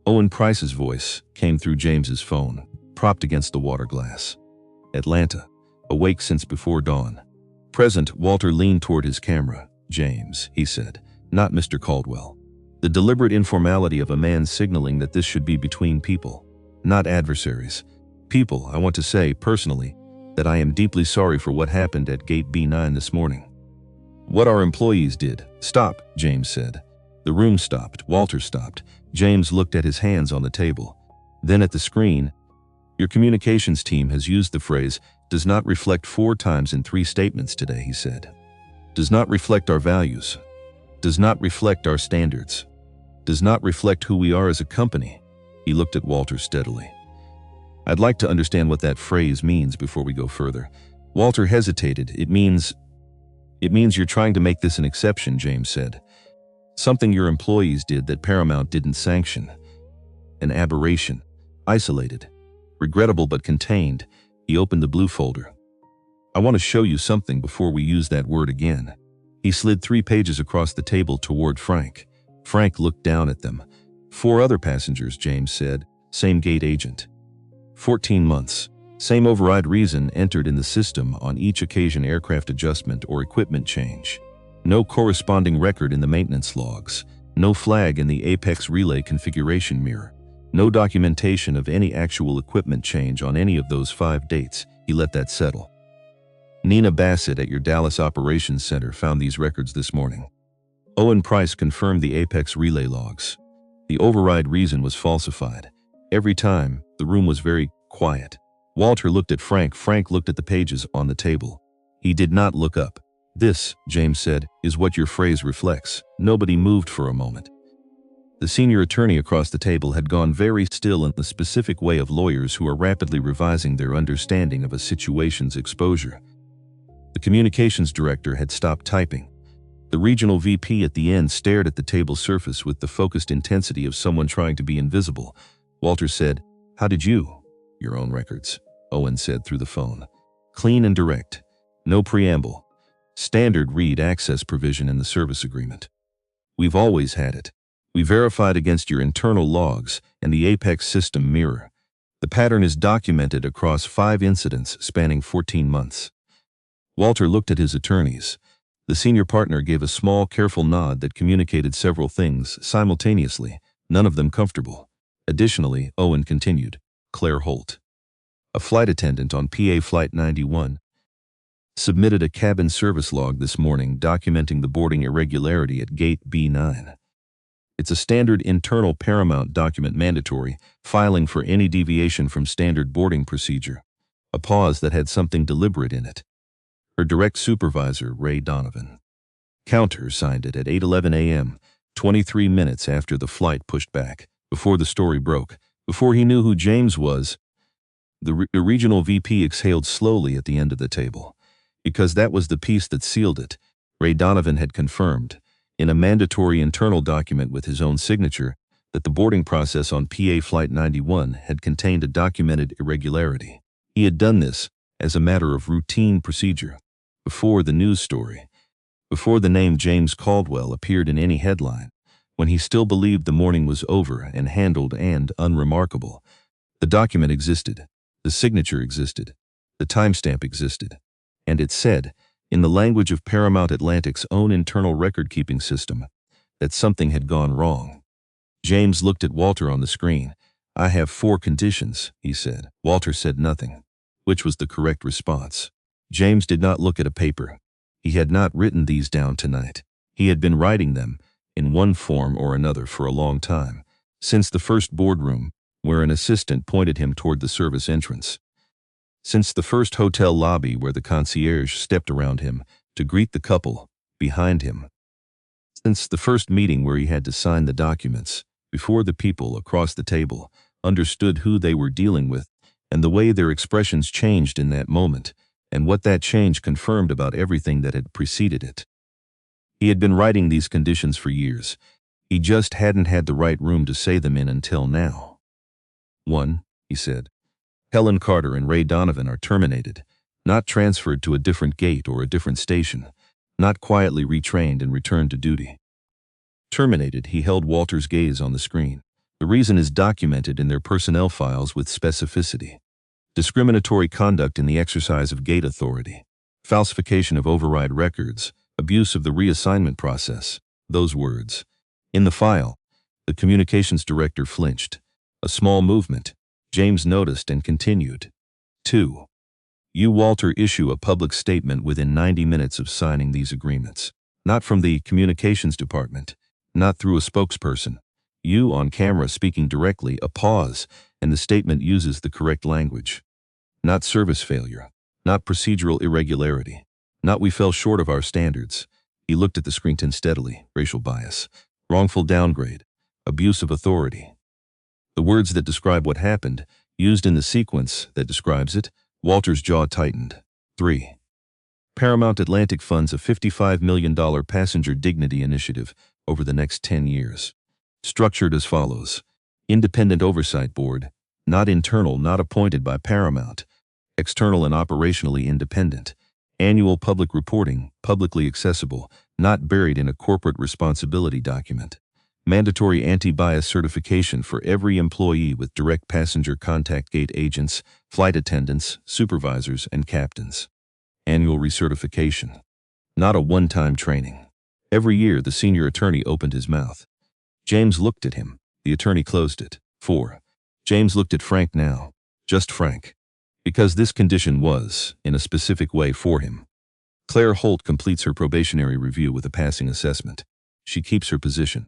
Owen Price's voice came through James's phone, propped against the water glass. Atlanta, awake since before dawn. Present. Walter leaned toward his camera. James, he said, not Mr. Caldwell. The deliberate informality of a man signaling that this should be between people, not adversaries. People, I want to say, personally, that I am deeply sorry for what happened at Gate B9 this morning. What our employees did. Stop, James said. The room stopped. Walter stopped. James looked at his hands on the table. Then at the screen. Your communications team has used the phrase, does not reflect 4 times in 3 statements today, he said. Does not reflect our values. Does not reflect our standards. Does not reflect who we are as a company. He looked at Walter steadily. I'd like to understand what that phrase means before we go further. Walter hesitated. It means you're trying to make this an exception, James said. Something your employees did that Paramount didn't sanction. An aberration. Isolated. Regrettable but contained. He opened the blue folder. I want to show you something before we use that word again. He slid 3 pages across the table toward Frank. Frank looked down at them. 4 other passengers, James said. Same gate agent. 14 months. Same override reason entered in the system on each occasion: aircraft adjustment or equipment change. No corresponding record in the maintenance logs. No flag in the Apex relay configuration mirror. No documentation of any actual equipment change on any of those 5 dates. He let that settle. Nina Bassett at your Dallas Operations Center found these records this morning. Owen Price confirmed the Apex relay logs. The override reason was falsified. Every time, the room was very quiet. Walter looked at Frank. Frank looked at the pages on the table. He did not look up. This, James said, is what your phrase reflects. Nobody moved for a moment. The senior attorney across the table had gone very still in the specific way of lawyers who are rapidly revising their understanding of a situation's exposure. The communications director had stopped typing. The regional VP at the end stared at the table surface with the focused intensity of someone trying to be invisible. Walter said, "How did you?" "Your own records," Owen said through the phone. "Clean and direct. No preamble. Standard read access provision in the service agreement. We've always had it. We verified against your internal logs and the Apex system mirror. The pattern is documented across 5 incidents spanning 14 months. Walter looked at his attorneys. The senior partner gave a small, careful nod that communicated several things simultaneously, none of them comfortable. Additionally, Owen continued, Claire Holt, a flight attendant on PA Flight 91, submitted a cabin service log this morning documenting the boarding irregularity at Gate B9. It's a standard internal Paramount document mandatory, filing for any deviation from standard boarding procedure. A pause that had something deliberate in it. Her direct supervisor, Ray Donovan. Counter signed it at 8:11 a.m., 23 minutes after the flight pushed back, before the story broke, before he knew who James was. The regional VP exhaled slowly at the end of the table, because that was the piece that sealed it. Ray Donovan had confirmed, in a mandatory internal document with his own signature, that the boarding process on PA Flight 91 had contained a documented irregularity. He had done this as a matter of routine procedure, before the news story, before the name James Caldwell appeared in any headline, when he still believed the morning was over and handled and unremarkable. The document existed, the signature existed, the timestamp existed, and it said, in the language of Paramount Atlantic's own internal record-keeping system, that something had gone wrong. James looked at Walter on the screen. "I have 4 conditions," he said. Walter said nothing, which was the correct response. James did not look at a paper. He had not written these down tonight. He had been writing them, in one form or another, for a long time, since the first boardroom, where an assistant pointed him toward the service entrance. Since the first hotel lobby where the concierge stepped around him to greet the couple behind him. Since the first meeting where he had to sign the documents, before the people across the table understood who they were dealing with and the way their expressions changed in that moment, and what that change confirmed about everything that had preceded it. He had been writing these conditions for years. He just hadn't had the right room to say them in until now. 1, he said. Helen Carter and Ray Donovan are terminated, not transferred to a different gate or a different station, not quietly retrained and returned to duty. Terminated, he held Walter's gaze on the screen. The reason is documented in their personnel files with specificity. Discriminatory conduct in the exercise of gate authority, falsification of override records, abuse of the reassignment process, those words. In the file, the communications director flinched. A small movement. James noticed and continued. 2. You, Walter, issue a public statement within 90 minutes of signing these agreements. Not from the communications department, not through a spokesperson. You on camera speaking directly, a pause, and the statement uses the correct language. Not service failure, not procedural irregularity, not we fell short of our standards. He looked at the screen steadily, racial bias, wrongful downgrade, abuse of authority. The words that describe what happened, used in the sequence that describes it. Walter's jaw tightened. 3. Paramount Atlantic funds a $55 million passenger dignity initiative over the next 10 years. Structured as follows. Independent Oversight Board, not internal, not appointed by Paramount. External and operationally independent. Annual public reporting, publicly accessible, not buried in a corporate responsibility document. Mandatory anti-bias certification for every employee with direct passenger contact gate agents, flight attendants, supervisors, and captains. Annual recertification. Not a one-time training. Every year, the senior attorney opened his mouth. James looked at him. The attorney closed it. 4. James looked at Frank now. Just Frank. Because this condition was, in a specific way, for him. Claire Holt completes her probationary review with a passing assessment. She keeps her position.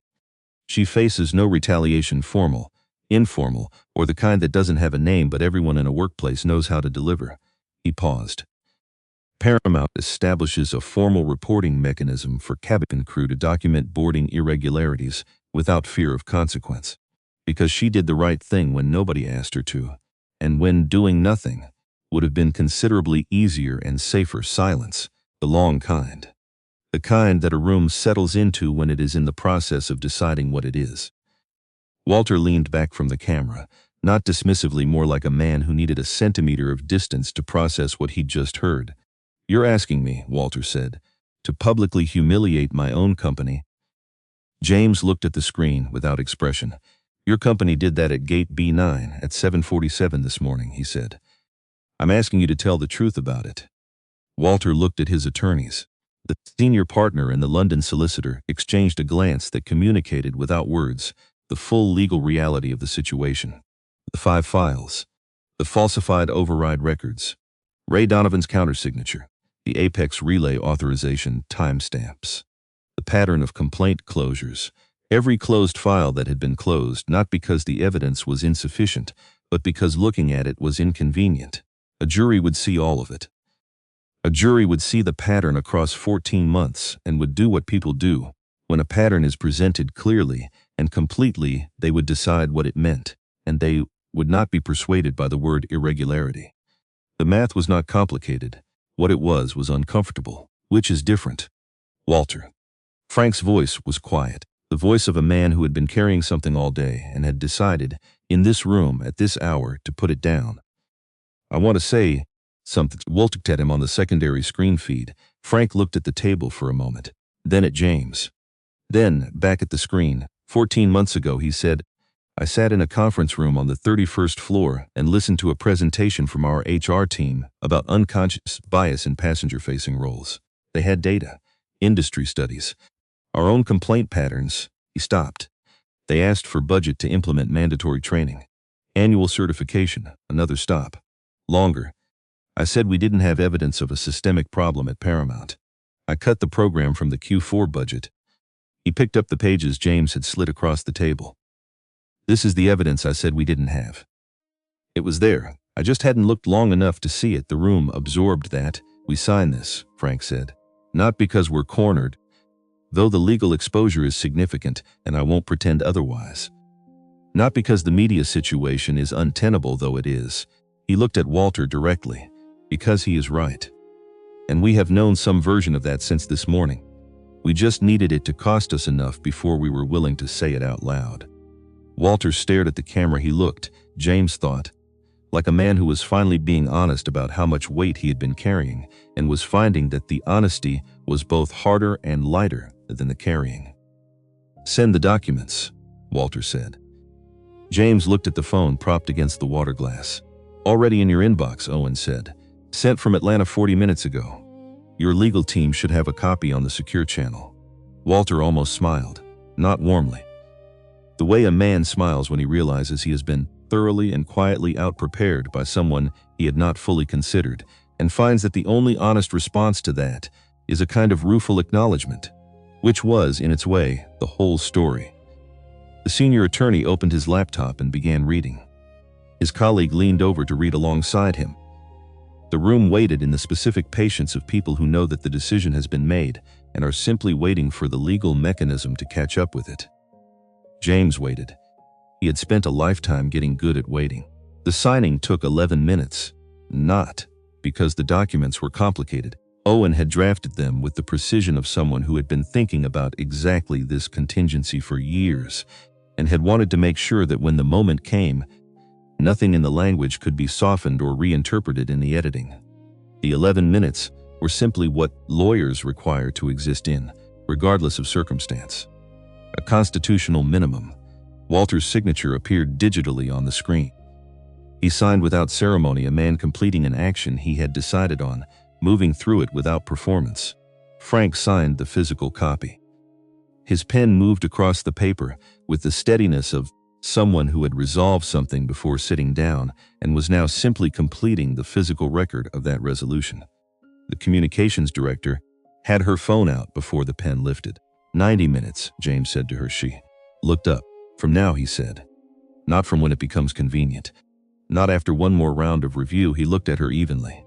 She faces no retaliation, formal, informal, or the kind that doesn't have a name but everyone in a workplace knows how to deliver. He paused. Paramount establishes a formal reporting mechanism for cabin crew to document boarding irregularities without fear of consequence. Because she did the right thing when nobody asked her to, and when doing nothing would have been considerably easier and safer. Silence, the long kind. The kind that a room settles into when it is in the process of deciding what it is. Walter leaned back from the camera, not dismissively, more like a man who needed a centimeter of distance to process what he'd just heard. You're asking me, Walter said, to publicly humiliate my own company? James looked at the screen without expression. Your company did that at gate B9 at 7:47 this morning, he said. I'm asking you to tell the truth about it. Walter looked at his attorneys. The senior partner and the London solicitor exchanged a glance that communicated without words the full legal reality of the situation. The 5 files. The falsified override records. Ray Donovan's countersignature. The Apex relay authorization timestamps. The pattern of complaint closures. Every closed file that had been closed, not because the evidence was insufficient, but because looking at it was inconvenient. A jury would see all of it. A jury would see the pattern across 14 months and would do what people do. When a pattern is presented clearly and completely, they would decide what it meant, and they would not be persuaded by the word irregularity. The math was not complicated. What it was uncomfortable. Which is different? Walter. Frank's voice was quiet, the voice of a man who had been carrying something all day and had decided, in this room, at this hour, to put it down. I want to say something. Walter looked at him on the secondary screen feed. Frank looked at the table for a moment, then at James. Then, back at the screen. 14 months ago, he said, I sat in a conference room on the 31st floor and listened to a presentation from our HR team about unconscious bias in passenger-facing roles. They had data, industry studies, our own complaint patterns. He stopped. They asked for budget to implement mandatory training. Annual certification, another stop. Longer. I said we didn't have evidence of a systemic problem at Paramount. I cut the program from the Q4 budget. He picked up the pages James had slid across the table. This is the evidence I said we didn't have. It was there. I just hadn't looked long enough to see it. The room absorbed that. We signed this, Frank said. Not because we're cornered, though the legal exposure is significant, and I won't pretend otherwise. Not because the media situation is untenable, though it is. He looked at Walter directly. Because he is right. And we have known some version of that since this morning. We just needed it to cost us enough before we were willing to say it out loud. Walter stared at the camera. He looked, James thought, like a man who was finally being honest about how much weight he had been carrying and was finding that the honesty was both harder and lighter than the carrying. Send the documents, Walter said. James looked at the phone propped against the water glass. Already in your inbox, Owen said. Sent from Atlanta 40 minutes ago. Your legal team should have a copy on the secure channel. Walter almost smiled, not warmly. The way a man smiles when he realizes he has been thoroughly and quietly out-prepared by someone he had not fully considered, and finds that the only honest response to that is a kind of rueful acknowledgement. which was, in its way, the whole story. The senior attorney opened his laptop and began reading. His colleague leaned over to read alongside him. The room waited in the specific patience of people who know that the decision has been made and are simply waiting for the legal mechanism to catch up with it. James waited. He had spent a lifetime getting good at waiting. The signing took 11 minutes, not because the documents were complicated. Owen had drafted them with the precision of someone who had been thinking about exactly this contingency for years and had wanted to make sure that when the moment came, nothing in the language could be softened or reinterpreted in the editing. The 11 minutes were simply what lawyers require to exist in, regardless of circumstance. A constitutional minimum. Walter's signature appeared digitally on the screen. He signed without ceremony, a man completing an action he had decided on, moving through it without performance. Frank signed the physical copy. His pen moved across the paper with the steadiness of someone who had resolved something before sitting down and was now simply completing the physical record of that resolution. The communications director had her phone out before the pen lifted. 90 minutes, James said to her. She looked up. From now, he said. Not from when it becomes convenient. Not after one more round of review. He looked at her evenly.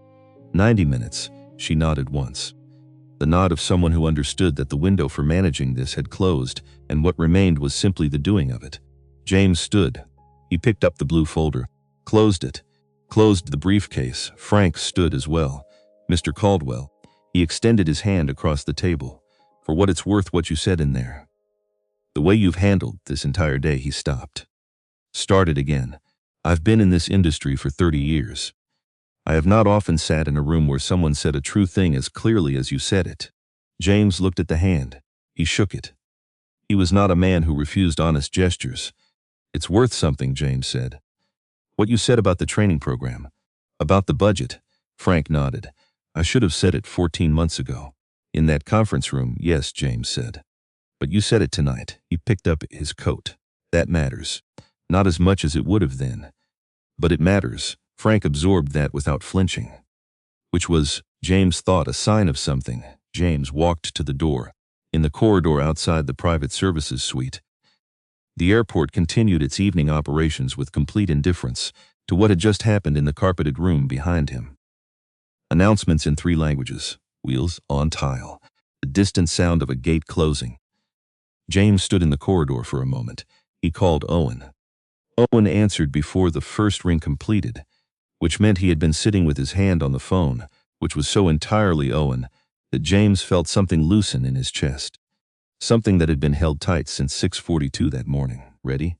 90 minutes, she nodded once. The nod of someone who understood that the window for managing this had closed, and what remained was simply the doing of it. James stood. He picked up the blue folder, closed it, closed the briefcase. Frank stood as well. Mr. Caldwell. He extended his hand across the table. For what it's worth, what you said in there. The way you've handled this entire day. He stopped. Started again. I've been in this industry for 30 years. I have not often sat in a room where someone said a true thing as clearly as you said it. James looked at the hand. He shook it. He was not a man who refused honest gestures. It's worth something, James said. What you said about the training program. About the budget. Frank nodded. I should have said it 14 months ago. In that conference room, yes, James said. But you said it tonight. He picked up his coat. That matters. Not as much as it would have then. But it matters. Frank absorbed that without flinching. Which was, James thought, a sign of something. James walked to the door. In the corridor outside the private services suite, the airport continued its evening operations with complete indifference to what had just happened in the carpeted room behind him. Announcements in 3 languages. Wheels on tile. The distant sound of a gate closing. James stood in the corridor for a moment. He called Owen. Owen answered before the first ring completed, which meant he had been sitting with his hand on the phone, which was so entirely Owen that James felt something loosen in his chest. Something that had been held tight since 6:42 that morning. Ready?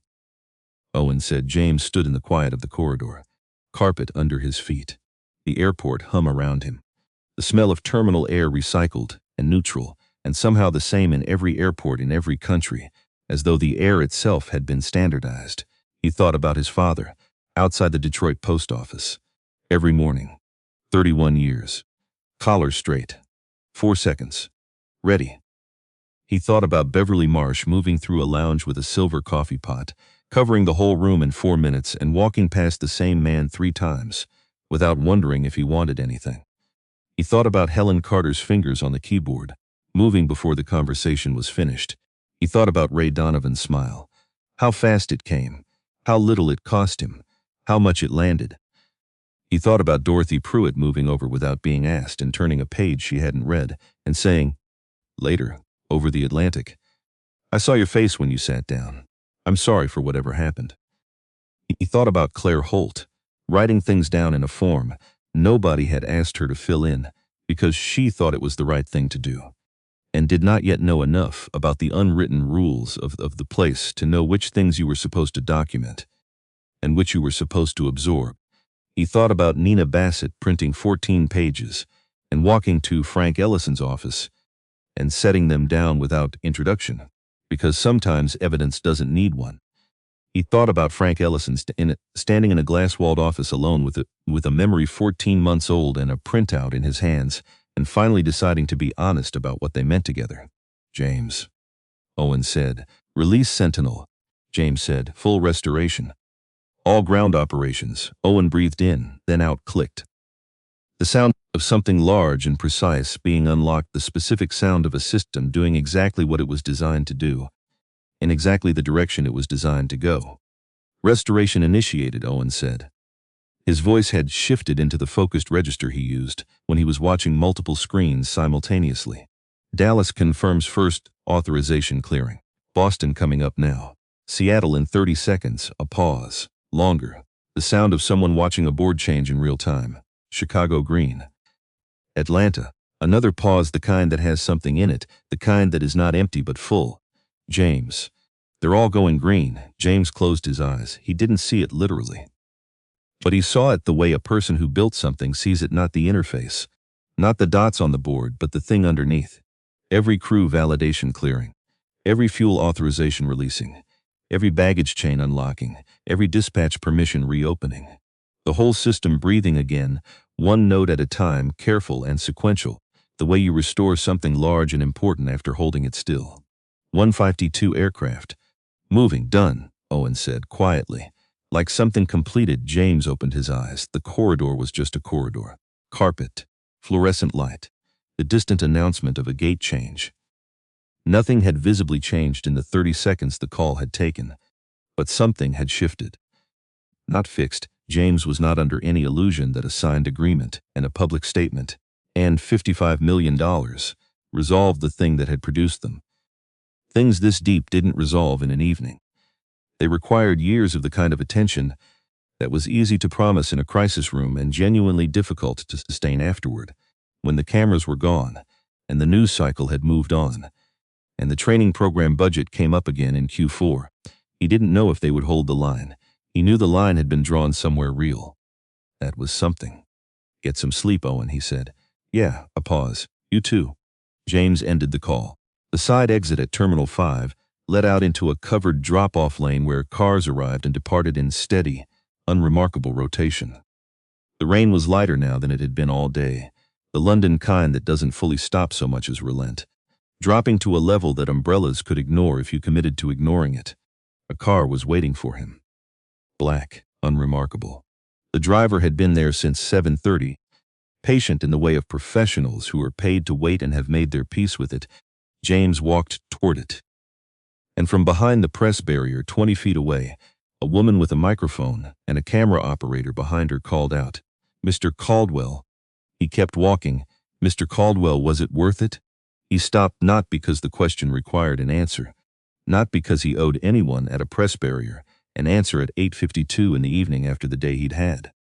Owen said. James stood in the quiet of the corridor, carpet under his feet, the airport hum around him, the smell of terminal air recycled and neutral, and somehow the same in every airport in every country, as though the air itself had been standardized. He thought about his father, outside the Detroit post office, every morning. 31 years. Collar straight. 4 seconds. Ready. He thought about Beverly Marsh moving through a lounge with a silver coffee pot, covering the whole room in 4 minutes and walking past the same man 3 times, without wondering if he wanted anything. He thought about Helen Carter's fingers on the keyboard, moving before the conversation was finished. He thought about Ray Donovan's smile. How fast it came. How little it cost him. How much it landed. He thought about Dorothy Pruitt moving over without being asked and turning a page she hadn't read and saying, later, over the Atlantic, I saw your face when you sat down. I'm sorry for whatever happened. He thought about Claire Holt, writing things down in a form nobody had asked her to fill in because she thought it was the right thing to do, and did not yet know enough about the unwritten rules of the place to know which things you were supposed to document and which you were supposed to absorb. He thought about Nina Bassett printing 14 pages and walking to Frank Ellison's office and setting them down without introduction, because sometimes evidence doesn't need one. He thought about Frank Ellison standing in a glass-walled office alone with a memory 14 months old and a printout in his hands, and finally deciding to be honest about what they meant together. James. Owen said. Release Sentinel. James said. Full restoration. All ground operations. Owen breathed in, then out clicked. The sound of something large and precise being unlocked, the specific sound of a system doing exactly what it was designed to do, in exactly the direction it was designed to go. Restoration initiated, Owen said. His voice had shifted into the focused register he used when he was watching multiple screens simultaneously. Dallas confirms first authorization clearing. Boston coming up now. Seattle in 30 seconds, a pause. Longer. The sound of someone watching a board change in real time. Chicago green. Atlanta. Another pause, the kind that has something in it, the kind that is not empty but full. James. They're all going green. James closed his eyes. He didn't see it literally. But he saw it the way a person who built something sees it, not the interface. Not the dots on the board, but the thing underneath. Every crew validation clearing. Every fuel authorization releasing. Every baggage chain unlocking. Every dispatch permission reopening. The whole system breathing again, one note at a time, careful and sequential, the way you restore something large and important after holding it still. 152 aircraft. Moving, done, Owen said quietly. Like something completed, James opened his eyes. The corridor was just a corridor. Carpet. Fluorescent light. The distant announcement of a gate change. Nothing had visibly changed in the 30 seconds the call had taken, but something had shifted. Not fixed. James was not under any illusion that a signed agreement and a public statement and $55 million resolved the thing that had produced them. Things this deep didn't resolve in an evening. They required years of the kind of attention that was easy to promise in a crisis room and genuinely difficult to sustain afterward, when the cameras were gone and the news cycle had moved on, and the training program budget came up again in Q4. He didn't know if they would hold the line. He knew the line had been drawn somewhere real. That was something. Get some sleep, Owen, he said. Yeah, a pause. You too. James ended the call. The side exit at Terminal 5 led out into a covered drop-off lane where cars arrived and departed in steady, unremarkable rotation. The rain was lighter now than it had been all day, the London kind that doesn't fully stop so much as relent, dropping to a level that umbrellas could ignore if you committed to ignoring it. A car was waiting for him. Black, unremarkable. The driver had been there since 7:30, patient in the way of professionals who are paid to wait and have made their peace with it. James walked toward it. And from behind the press barrier 20 feet away, a woman with a microphone and a camera operator behind her called out, "Mr. Caldwell." He kept walking. "Mr. Caldwell, was it worth it?" He stopped, not because the question required an answer, not because he owed anyone at a press barrier an answer at 8:52 in the evening after the day he'd had.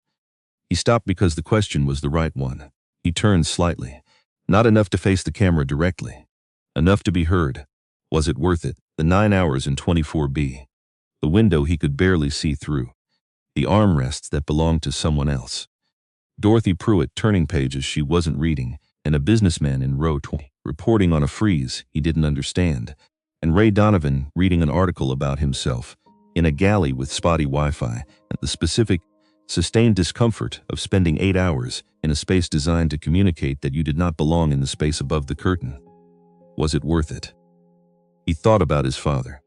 He stopped because the question was the right one. He turned slightly, not enough to face the camera directly, enough to be heard. Was it worth it? The 9 hours in 24B. The window he could barely see through. The armrests that belonged to someone else. Dorothy Pruitt turning pages she wasn't reading, and a businessman in row 20 reporting on a freeze he didn't understand, and Ray Donovan reading an article about himself in a galley with spotty Wi-Fi, and the specific, sustained discomfort of spending 8 hours in a space designed to communicate that you did not belong in the space above the curtain. Was it worth it? He thought about his father,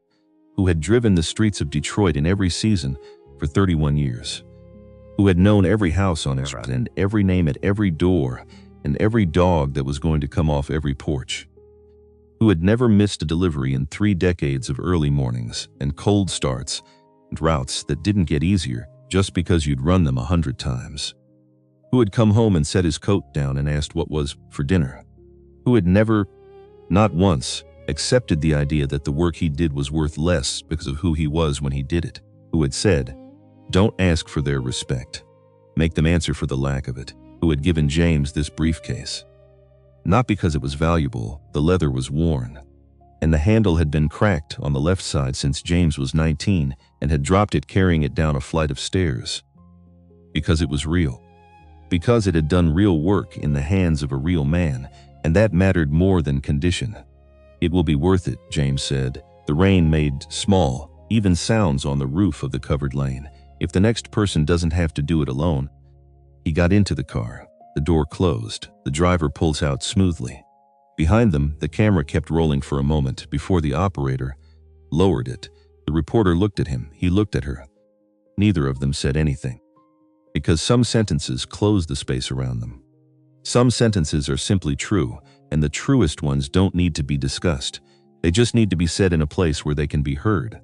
who had driven the streets of Detroit in every season for 31 years, who had known every house on his route and every name at every door and every dog that was going to come off every porch, who had never missed a delivery in 3 decades of early mornings and cold starts and routes that didn't get easier just because you'd run them 100 times, who had come home and set his coat down and asked what was for dinner, who had never, not once, accepted the idea that the work he did was worth less because of who he was when he did it, who had said, "Don't ask for their respect. Make them answer for the lack of it," who had given James this briefcase. Not because it was valuable, the leather was worn, and the handle had been cracked on the left side since James was 19 and had dropped it carrying it down a flight of stairs. Because it was real. Because it had done real work in the hands of a real man, and that mattered more than condition. "It will be worth it," James said. The rain made small, even sounds on the roof of the covered lane. "If the next person doesn't have to do it alone." He got into the car. The door closed. The driver pulls out smoothly. Behind them, the camera kept rolling for a moment before the operator lowered it. The reporter looked at him. He looked at her. Neither of them said anything, because some sentences closed the space around them. Some sentences are simply true, and the truest ones don't need to be discussed. They just need to be said in a place where they can be heard.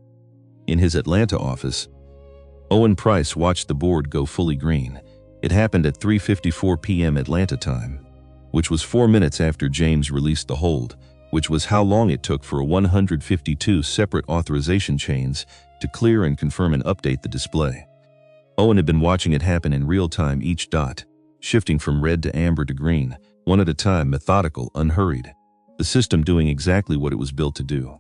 In his Atlanta office, Owen Price watched the board go fully green. It happened at 3:54 p.m. Atlanta time, which was 4 minutes after James released the hold, which was how long it took for 152 separate authorization chains to clear and confirm and update the display. Owen had been watching it happen in real time, each dot, shifting from red to amber to green, one at a time, methodical, unhurried. The system doing exactly what it was built to do.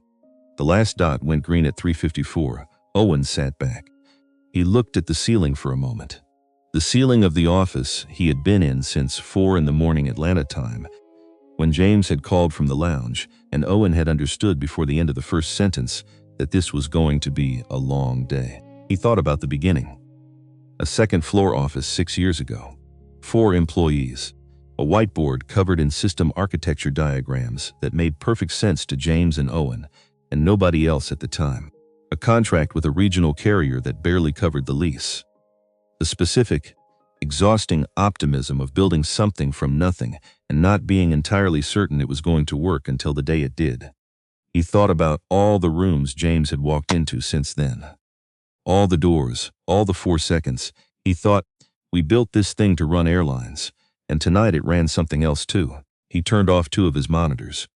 The last dot went green at 3:54. Owen sat back. He looked at the ceiling for a moment. The ceiling of the office he had been in since 4 in the morning Atlanta time, when James had called from the lounge, and Owen had understood before the end of the first sentence that this was going to be a long day. He thought about the beginning. A second-floor office 6 years ago. 4 employees. A whiteboard covered in system architecture diagrams that made perfect sense to James and Owen, and nobody else at the time. A contract with a regional carrier that barely covered the lease. The specific, exhausting optimism of building something from nothing and not being entirely certain it was going to work until the day it did. He thought about all the rooms James had walked into since then. All the doors, all the 4 seconds. He thought, we built this thing to run airlines, and tonight it ran something else too. He turned off 2 of his monitors,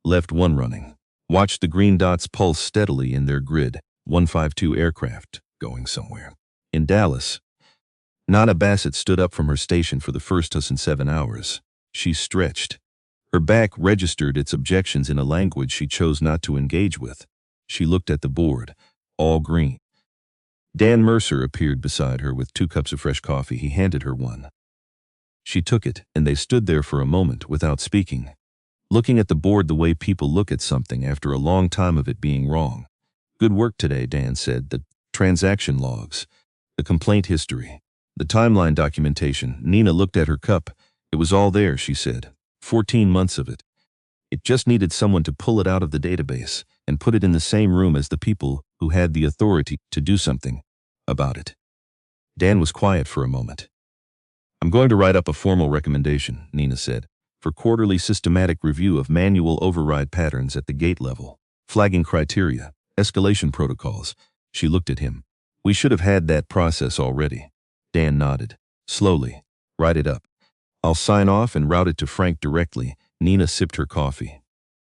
left one running, watched the green dots pulse steadily in their grid. 152 aircraft going somewhere. In Dallas, Nana Bassett stood up from her station for the first time in 7 hours. She stretched. Her back registered its objections in a language she chose not to engage with. She looked at the board, all green. Dan Mercer appeared beside her with 2 cups of fresh coffee. He handed her one. She took it, and they stood there for a moment without speaking, looking at the board the way people look at something after a long time of it being wrong. Good work today, Dan said. The transaction logs, the complaint history, the timeline documentation. Nina looked at her cup. It was all there, she said. 14 months of it. It just needed someone to pull it out of the database and put it in the same room as the people who had the authority to do something about it. Dan was quiet for a moment. I'm going to write up a formal recommendation, Nina said, for quarterly systematic review of manual override patterns at the gate level, flagging criteria, escalation protocols. She looked at him. We should have had that process already. Dan nodded. Slowly. Write it up. I'll sign off and route it to Frank directly. Nina sipped her coffee.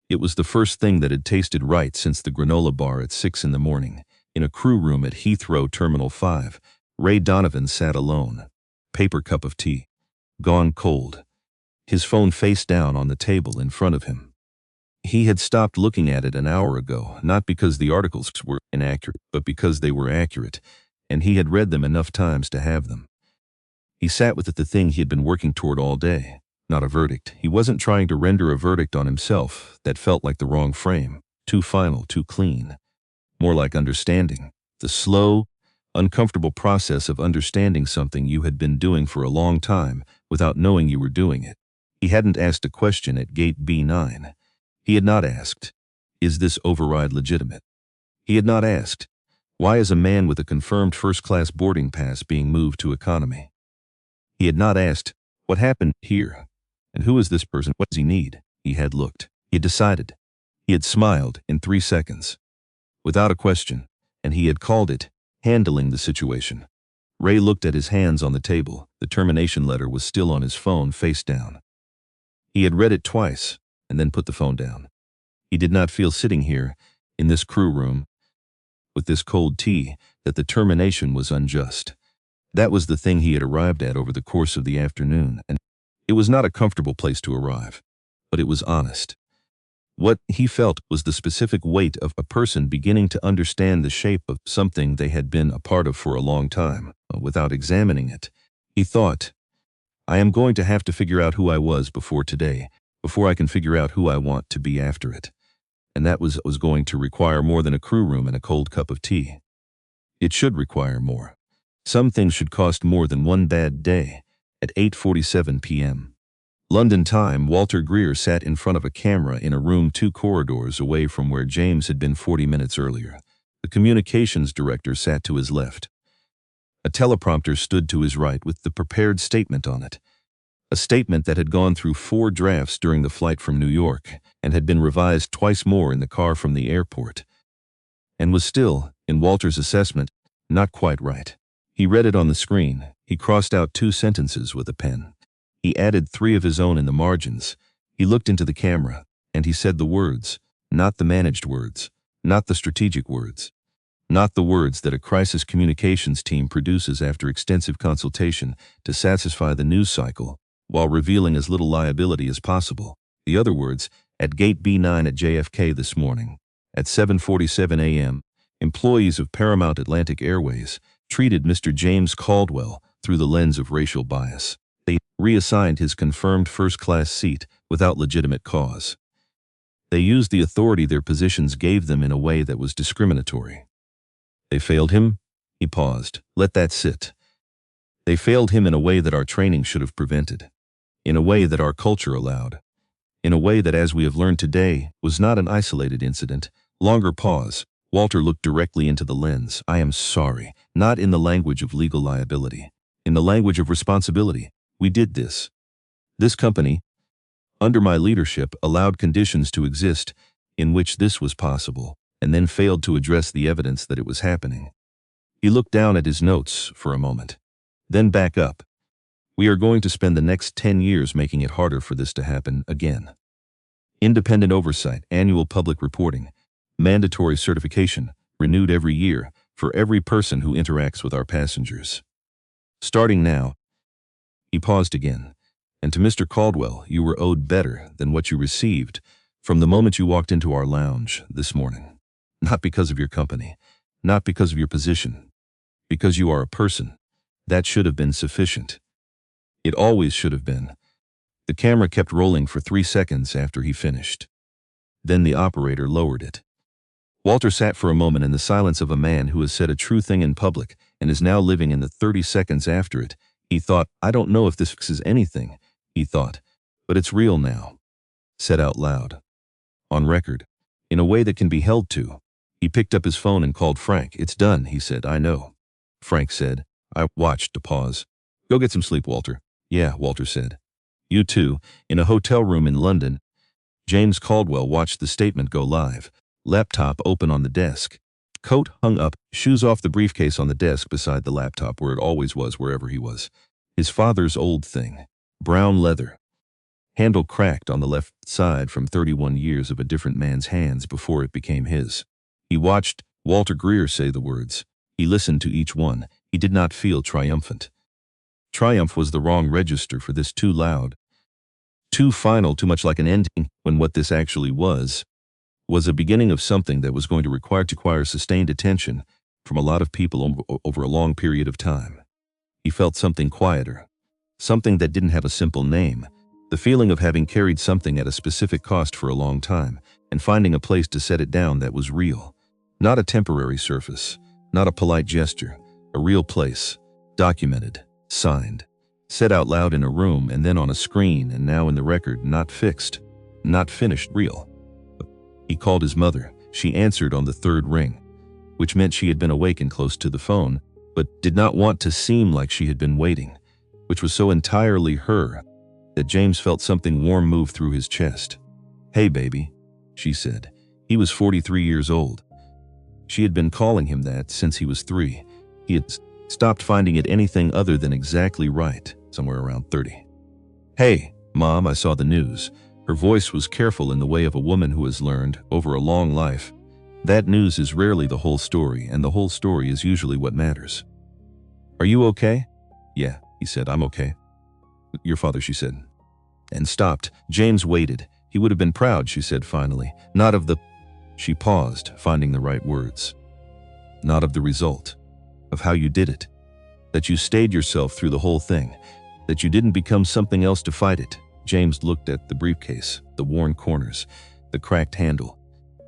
It was the first thing that had tasted right since the granola bar at 6 in the morning. In a crew room at Heathrow Terminal 5, Ray Donovan sat alone. Paper cup of tea. Gone cold. His phone face down on the table in front of him. He had stopped looking at it an hour ago, not because the articles were inaccurate, but because they were accurate, and he had read them enough times to have them. He sat with it, the thing he had been working toward all day, not a verdict. He wasn't trying to render a verdict on himself. That felt like the wrong frame, too final, too clean. More like understanding, the slow, uncomfortable process of understanding something you had been doing for a long time without knowing you were doing it. He hadn't asked a question at gate B9. He had not asked, is this override legitimate? He had not asked, why is a man with a confirmed first-class boarding pass being moved to economy? He had not asked, what happened here? And who is this person? What does he need? He had looked. He had decided. He had smiled in 3 seconds. Without a question, and he had called it handling the situation. Ray looked at his hands on the table. The termination letter was still on his phone, face down. He had read it twice, and then put the phone down. He did not feel sitting here, in this crew room, with this cold tea, that the termination was unjust. That was the thing he had arrived at over the course of the afternoon, and it was not a comfortable place to arrive, but it was honest. What he felt was the specific weight of a person beginning to understand the shape of something they had been a part of for a long time, without examining it. He thought, I am going to have to figure out who I was before today, before I can figure out who I want to be after it. And that was going to require more than a crew room and a cold cup of tea. It should require more. Some things should cost more than one bad day. At 8:47 p.m. London time, Walter Greer sat in front of a camera in a room 2 corridors away from where James had been 40 minutes earlier. The communications director sat to his left. A teleprompter stood to his right with the prepared statement on it. A statement that had gone through 4 drafts during the flight from New York and had been revised twice more in the car from the airport, and was still, in Walter's assessment, not quite right. He read it on the screen. He crossed out 2 sentences with a pen. He added 3 of his own in the margins. He looked into the camera, and he said the words, not the managed words, not the strategic words, not the words that a crisis communications team produces after extensive consultation to satisfy the news cycle, while revealing as little liability as possible. The other words, at gate B9 at JFK this morning, at 7:47 a.m., employees of Paramount Atlantic Airways treated Mr. James Caldwell through the lens of racial bias. They reassigned his confirmed first-class seat without legitimate cause. They used the authority their positions gave them in a way that was discriminatory. They failed him? He paused. Let that sit. They failed him in a way that our training should have prevented, in a way that our culture allowed, in a way that, as we have learned today, was not an isolated incident. Longer pause. Walter looked directly into the lens. I am sorry, not in the language of legal liability, in the language of responsibility. We did this. This company, under my leadership, allowed conditions to exist in which this was possible, and then failed to address the evidence that it was happening. He looked down at his notes for a moment, then back up. We are going to spend the next 10 years making it harder for this to happen again. Independent oversight, annual public reporting, mandatory certification, renewed every year, for every person who interacts with our passengers. Starting now. He paused again. And to Mr. Caldwell, you were owed better than what you received from the moment you walked into our lounge this morning. Not because of your company, not because of your position, because you are a person. That should have been sufficient. It always should have been. The camera kept rolling for 3 seconds after he finished. Then the operator lowered it. Walter sat for a moment in the silence of a man who has said a true thing in public and is now living in the 30 seconds after it. He thought, I don't know if this fixes anything, he thought, but it's real now. Said out loud. On record. In a way that can be held to. He picked up his phone and called Frank. It's done, he said. I know. Frank said. I watched a pause. Go get some sleep, Walter. Yeah, Walter said. You too. In a hotel room in London, James Caldwell watched the statement go live. Laptop open on the desk. Coat hung up, shoes off the briefcase on the desk beside the laptop where it always was wherever he was. His father's old thing. Brown leather. Handle cracked on the left side from 31 years of a different man's hands before it became his. He watched Walter Greer say the words. He listened to each one. He did not feel triumphant. Triumph was the wrong register for this, too loud, too final, too much like an ending, when what this actually was a beginning of something that was going to require sustained attention from a lot of people over a long period of time. He felt something quieter, something that didn't have a simple name, the feeling of having carried something at a specific cost for a long time and finding a place to set it down that was real, not a temporary surface, not a polite gesture, a real place, documented, signed, said out loud in a room and then on a screen and now in the record, not fixed, not finished, real. He called his mother. She answered on the 3rd ring, which meant she had been awake and close to the phone, but did not want to seem like she had been waiting, which was so entirely her that James felt something warm move through his chest. Hey, baby, she said. He was 43 years old. She had been calling him that since he was 3. He had stopped finding it anything other than exactly right, somewhere around 30. Hey, Mom, I saw the news. Her voice was careful in the way of a woman who has learned, over a long life, that news is rarely the whole story, and the whole story is usually what matters. Are you okay? Yeah, he said, I'm okay. Your father, she said. And stopped. James waited. He would have been proud, she said finally. Not of the... She paused, finding the right words. Not of the result. Of how you did it. That you stayed yourself through the whole thing. That you didn't become something else to fight it. James looked at the briefcase, the worn corners, the cracked handle.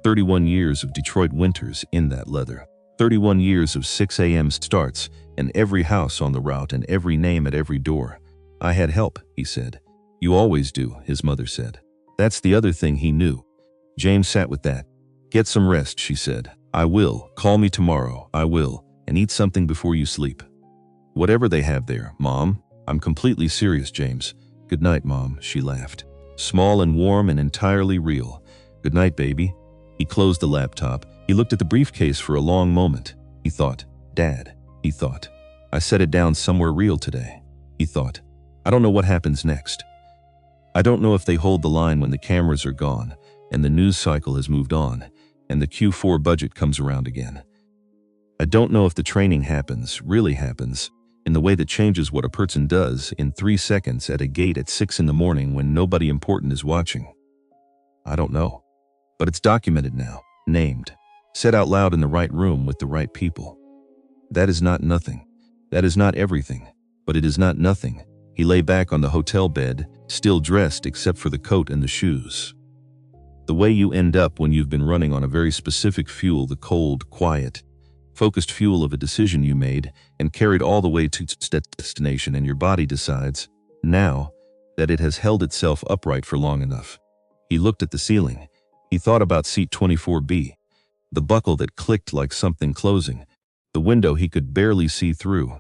31 years of Detroit winters in that leather. 31 years of 6 a.m. starts, and every house on the route and every name at every door. I had help, he said. You always do, his mother said. That's the other thing he knew. James sat with that. Get some rest, she said. I will. Call me tomorrow. I will. And eat something before you sleep. Whatever they have there, Mom. I'm completely serious, James. Good night, Mom, she laughed. Small and warm and entirely real. Good night, baby. He closed the laptop. He looked at the briefcase for a long moment. He thought, Dad, he thought. I set it down somewhere real today. He thought, I don't know what happens next. I don't know if they hold the line when the cameras are gone and the news cycle has moved on and the Q4 budget comes around again. I don't know if the training happens, really happens, in the way that changes what a person does in 3 seconds at a gate at 6 in the morning when nobody important is watching. I don't know. But it's documented now, named, said out loud in the right room with the right people. That is not nothing. That is not everything, but it is not nothing. He lay back on the hotel bed, still dressed except for the coat and the shoes. The way you end up when you've been running on a very specific fuel, the cold, quiet, focused fuel of a decision you made and carried all the way to its destination, and your body decides, now, that it has held itself upright for long enough. He looked at the ceiling. He thought about seat 24B, the buckle that clicked like something closing, the window he could barely see through.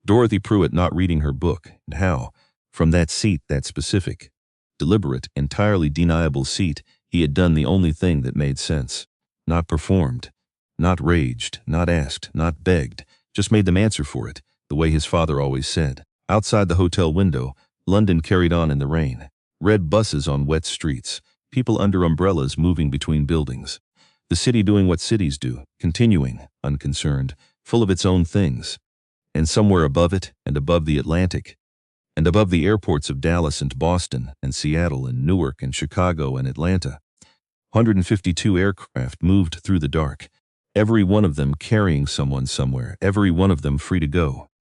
Dorothy Pruitt not reading her book, and how, from that seat, that specific, deliberate, entirely deniable seat, he had done the only thing that made sense. Not performed, not raged, not asked, not begged, just made them answer for it, the way his father always said. Outside the hotel window, London carried on in the rain. Red buses on wet streets, people under umbrellas moving between buildings. The city doing what cities do, continuing, unconcerned, full of its own things. And somewhere above it, and above the Atlantic, and above the airports of Dallas and Boston and Seattle and Newark and Chicago and Atlanta, 152 aircraft moved through the dark, every one of them carrying someone somewhere, every one of them free to go.